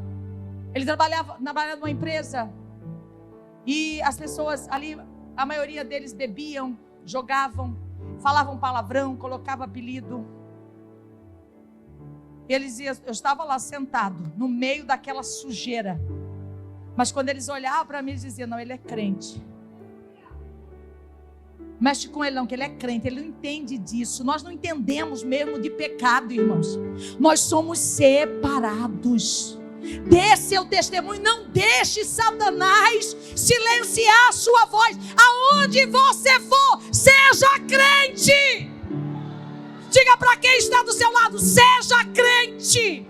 S1: ele trabalhava numa empresa, e as pessoas ali, a maioria deles bebiam, jogavam, falavam palavrão, colocavam apelido. Eles iam, eu estava lá sentado, no meio daquela sujeira, mas quando eles olhavam para mim, eles diziam: não, ele é crente. Mexe com ele não, que ele é crente, ele não entende disso. Nós não entendemos mesmo de pecado, irmãos. Nós somos separados. Dê seu testemunho, não deixe Satanás silenciar a sua voz. Aonde você for, seja crente. Diga para quem está do seu lado, seja crente.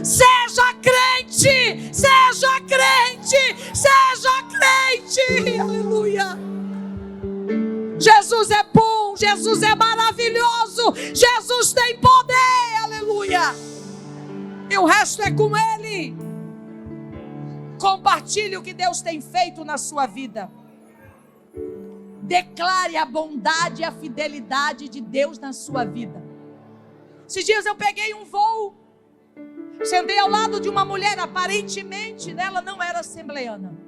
S1: Seja crente, seja crente, seja crente. Aleluia. Jesus é bom, Jesus é maravilhoso, Jesus tem poder, aleluia. E o resto é com Ele. Compartilhe o que Deus tem feito na sua vida. Declare a bondade e a fidelidade de Deus na sua vida. Esses dias eu peguei um voo, sentei ao lado de uma mulher, aparentemente ela não era assembleiana.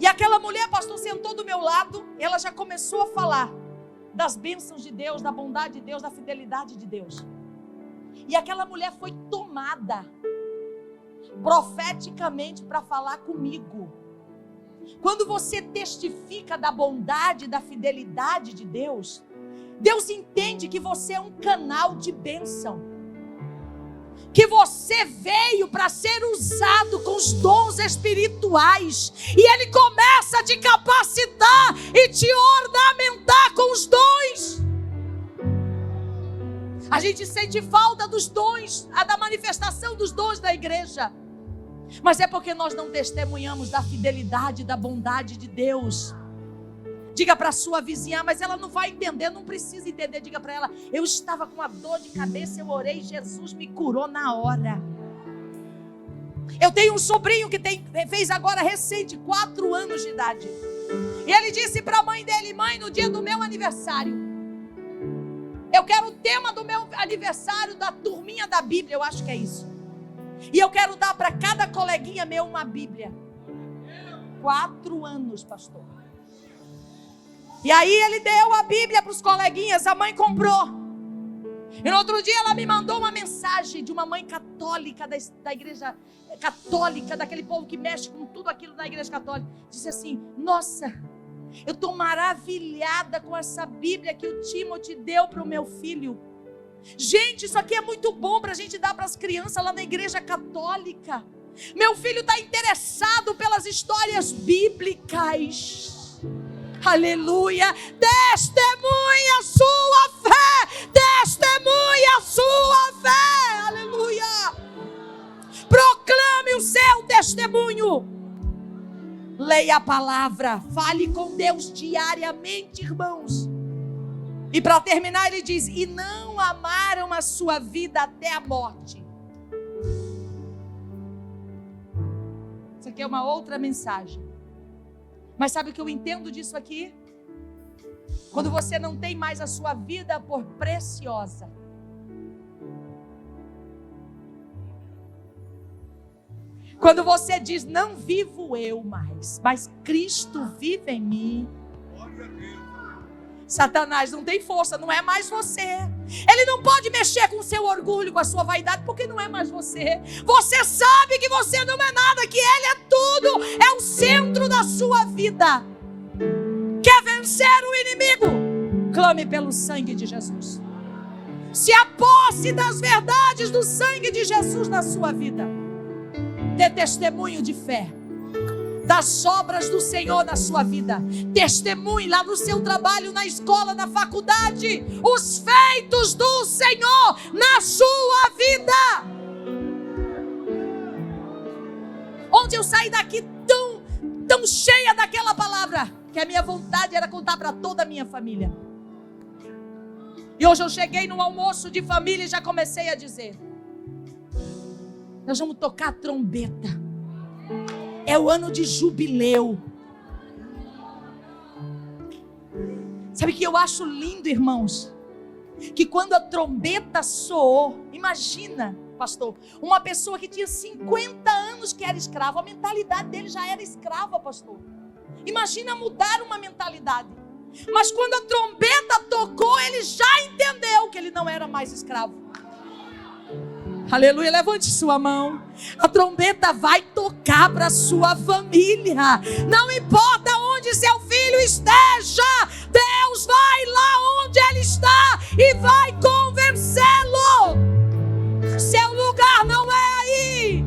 S1: E aquela mulher, pastor, sentou do meu lado, ela já começou a falar das bênçãos de Deus, da bondade de Deus, da fidelidade de Deus. E aquela mulher foi tomada profeticamente para falar comigo. Quando você testifica da bondade, da fidelidade de Deus, Deus entende que você é um canal de bênção. Que você veio para ser usado com os dons espirituais. E Ele começa a te capacitar e te ornamentar com os dons. A gente sente falta dos dons, da manifestação dos dons da igreja. Mas é porque nós não testemunhamos da fidelidade, da bondade de Deus. Diga para a sua vizinha, mas ela não vai entender, não precisa entender. Diga para ela, eu estava com uma dor de cabeça, eu orei, Jesus me curou na hora. Eu tenho um sobrinho que fez agora recente, 4 anos de idade. E ele disse para a mãe dele, mãe, no dia do meu aniversário, eu quero o tema do meu aniversário da turminha da Bíblia, eu acho que é isso. E eu quero dar para cada coleguinha meu uma Bíblia. 4 anos, pastor. E aí ele deu a Bíblia para os coleguinhas, a mãe comprou. E no outro dia ela me mandou uma mensagem de uma mãe católica, da igreja católica, daquele povo que mexe com tudo aquilo da igreja católica. Disse assim, nossa, eu estou maravilhada com essa Bíblia que o Timothy deu para o meu filho. Gente, isso aqui é muito bom para a gente dar para as crianças lá na igreja católica. Meu filho está interessado pelas histórias bíblicas. Aleluia, testemunha a sua fé, testemunha a sua fé, aleluia, proclame o seu testemunho, leia a palavra, fale com Deus diariamente, irmãos. E para terminar ele diz, e não amaram a sua vida até a morte. Isso aqui é uma outra mensagem. Mas sabe o que eu entendo disso aqui? Quando você não tem mais a sua vida por preciosa. Quando você diz, não vivo eu mais, mas Cristo vive em mim. Satanás não tem força, não é mais você. Ele não pode mexer com o seu orgulho, com a sua vaidade, porque não é mais você. Você sabe que você não é nada, que Ele é tudo, é o centro da sua vida. Quer vencer o inimigo? Clame pelo sangue de Jesus. Se aposse das verdades do sangue de Jesus na sua vida. Dê testemunho de fé das obras do Senhor na sua vida. Testemunhe lá no seu trabalho, na escola, na faculdade, os feitos do Senhor na sua vida. Onde eu saí daqui tão cheia daquela palavra, que a minha vontade era contar para toda a minha família. E hoje eu cheguei no almoço de família e já comecei a dizer, nós vamos tocar a trombeta. É o ano de jubileu. Sabe o que eu acho lindo, irmãos? Que quando a trombeta soou, imagina, pastor, uma pessoa que tinha 50 anos que era escrava, a mentalidade dele já era escrava, pastor. Imagina mudar uma mentalidade. Mas quando a trombeta tocou, ele já entendeu que ele não era mais escravo. Aleluia, levante sua mão. A trombeta vai tocar para sua família. Não importa onde seu filho filho esteja, Deus vai lá onde ele está e vai convencê-lo. Seu lugar não é aí.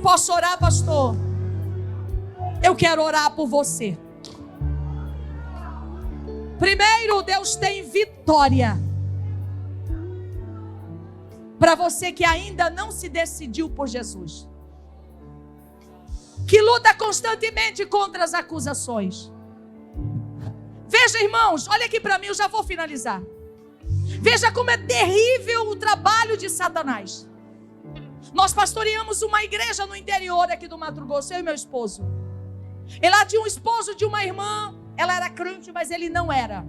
S1: Posso orar, pastor? Eu quero orar por você. Primeiro, Deus tem vitória para você que ainda não se decidiu por Jesus, que luta constantemente contra as acusações. Veja, irmãos, olha aqui para mim, eu já vou finalizar. Veja como é terrível o trabalho de Satanás. Nós pastoreamos uma igreja no interior aqui do Mato Grosso, eu e meu esposo. E lá tinha um esposo de uma irmã. Ela era crente, mas ele não era.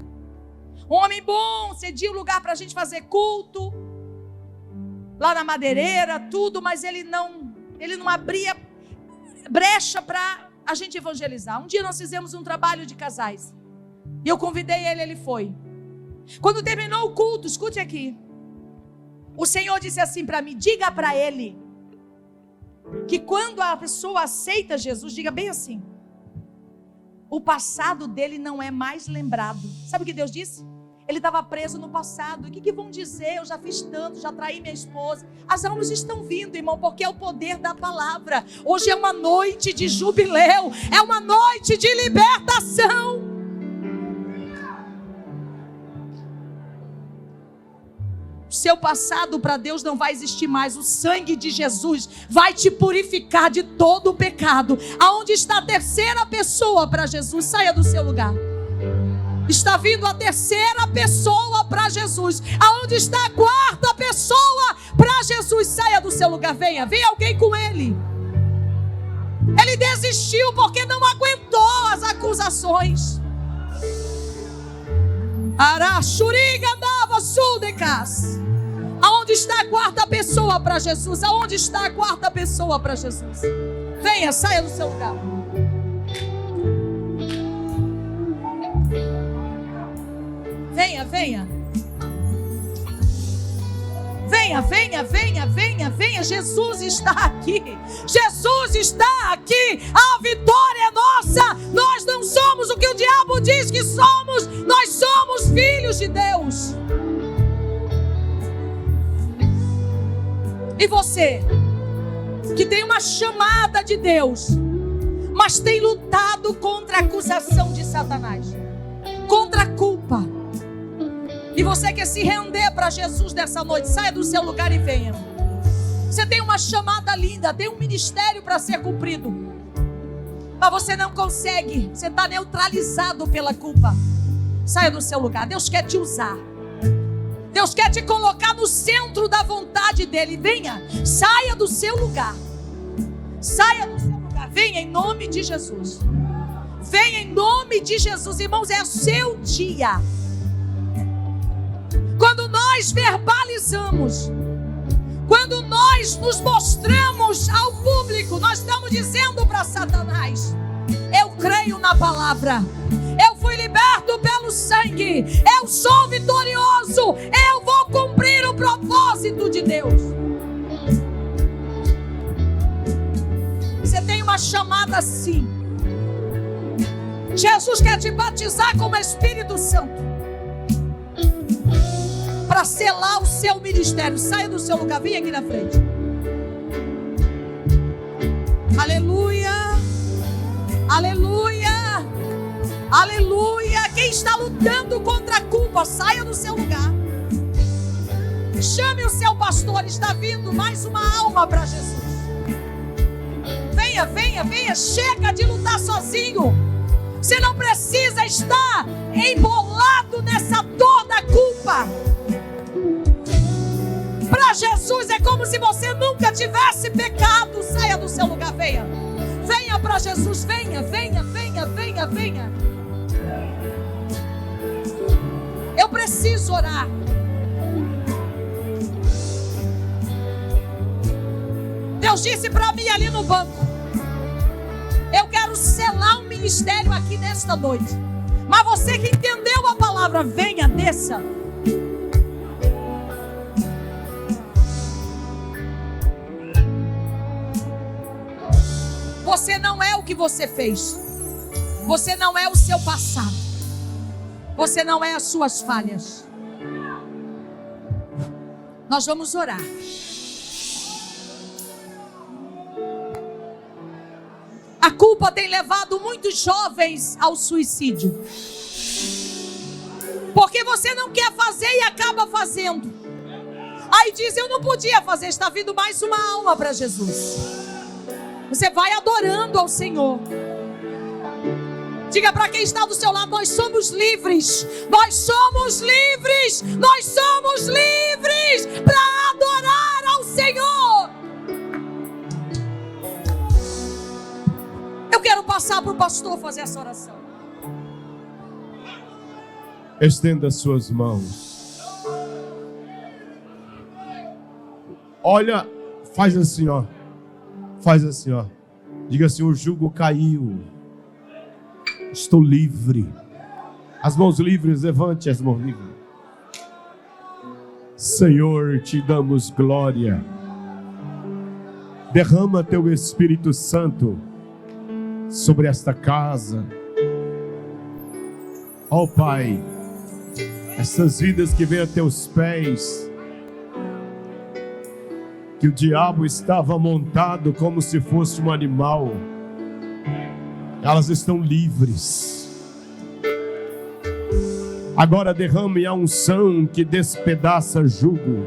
S1: Um homem bom, cedia o lugar para a gente fazer culto, lá na madeireira, tudo, mas ele não abria brecha para a gente evangelizar. Um dia nós fizemos um trabalho de casais, e eu convidei ele foi. Quando terminou o culto, escute aqui, o Senhor disse assim para mim: diga para ele, que quando a pessoa aceita Jesus, diga bem assim, o passado dele não é mais lembrado. Sabe o que Deus disse? Ele estava preso no passado. O que vão dizer? Eu já fiz tanto, já traí minha esposa. As almas estão vindo, irmão, porque é o poder da palavra. Hoje é uma noite de jubileu, é uma noite de libertação. Seu passado para Deus não vai existir mais. O sangue de Jesus vai te purificar de todo o pecado. Aonde está a terceira pessoa para Jesus? Saia do seu lugar. Está vindo a terceira pessoa para Jesus. Aonde está a quarta pessoa para Jesus? Saia do seu lugar. Venha alguém com ele. Ele desistiu porque não aguentou as acusações. Arachuriga dava sudecas. Aonde está a quarta pessoa para Jesus? Aonde está a quarta pessoa para Jesus? Venha, saia do seu lugar. Venha. Venha. Jesus está aqui. Jesus está aqui. A vitória é nossa. Nós não somos o que o diabo diz que somos. Nós somos filhos de Deus. E você, que tem uma chamada de Deus, mas tem lutado contra a acusação de Satanás, contra a culpa, e você quer se render para Jesus nessa noite, saia do seu lugar e venha. Você tem uma chamada linda, tem um ministério para ser cumprido, mas você não consegue, você está neutralizado pela culpa. Saia do seu lugar. Deus quer te usar, Deus quer te colocar no centro da vontade dele. Venha, saia do seu lugar. Saia do seu lugar. Venha em nome de Jesus. Venha em nome de Jesus. Irmãos, é o seu dia. Quando nós verbalizamos, quando nós nos mostramos ao público, nós estamos dizendo para Satanás: eu creio na palavra, eu fui liberto pelo sangue, eu sou vitorioso, eu vou cumprir o propósito de Deus. Você tem uma chamada assim. Jesus quer te batizar com o Espírito Santo para selar o seu ministério. Saia do seu lugar, vem aqui na frente. Aleluia, aleluia, aleluia. Quem está lutando contra a culpa, saia do seu lugar. Chame o seu pastor, está vindo mais uma alma para Jesus. Venha, chega de lutar sozinho. Você não precisa estar embolado nessa dor da culpa. Para Jesus é como se você nunca tivesse pecado. Saia do seu lugar, venha para Jesus, venha. Eu preciso orar. Deus disse para mim ali no banco: eu quero selar um ministério aqui nesta noite. Mas você que entendeu a palavra, venha, desça. Você não é o que você fez. Você não é o seu passado. Você não é as suas falhas. Nós vamos orar. A culpa tem levado muitos jovens ao suicídio. Porque você não quer fazer e acaba fazendo. Aí diz, eu não podia fazer, está vindo mais uma alma para Jesus. Você vai adorando ao Senhor. Diga para quem está do seu lado, nós somos livres. Nós somos livres. Nós somos livres para adorar ao Senhor. Eu quero passar para o pastor fazer essa oração.
S2: Estenda suas mãos. Olha, faz assim, ó. Faz assim, ó. Diga assim, o jugo caiu. Estou livre. As mãos livres, levante as mãos livres. Senhor, te damos glória. Derrama teu Espírito Santo sobre esta casa. Ó Pai, essas vidas que vêm a teus pés, que o diabo estava montado como se fosse um animal, elas estão livres. Agora derrame a unção que despedaça jugo.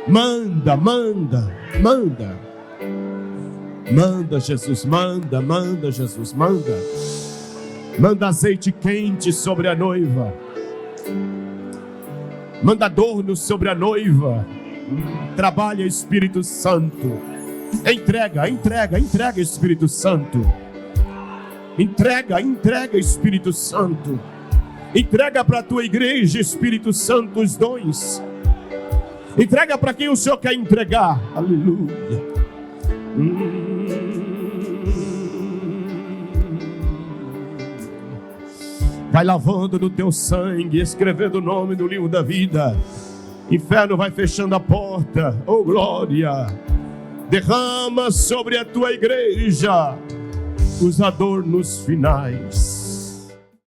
S2: Manda, manda, manda. Manda, Jesus, manda, manda, Jesus, manda. Manda azeite quente sobre a noiva. Manda adorno sobre a noiva. Trabalha, Espírito Santo. Entrega, entrega, entrega, Espírito Santo. Entrega, entrega, Espírito Santo. Entrega para a tua igreja, Espírito Santo, os dons. Entrega para quem o Senhor quer entregar. Aleluia. Vai lavando no teu sangue, escrevendo o nome no livro da vida. Inferno vai fechando a porta. Oh glória. Derrama sobre a tua igreja os adornos finais.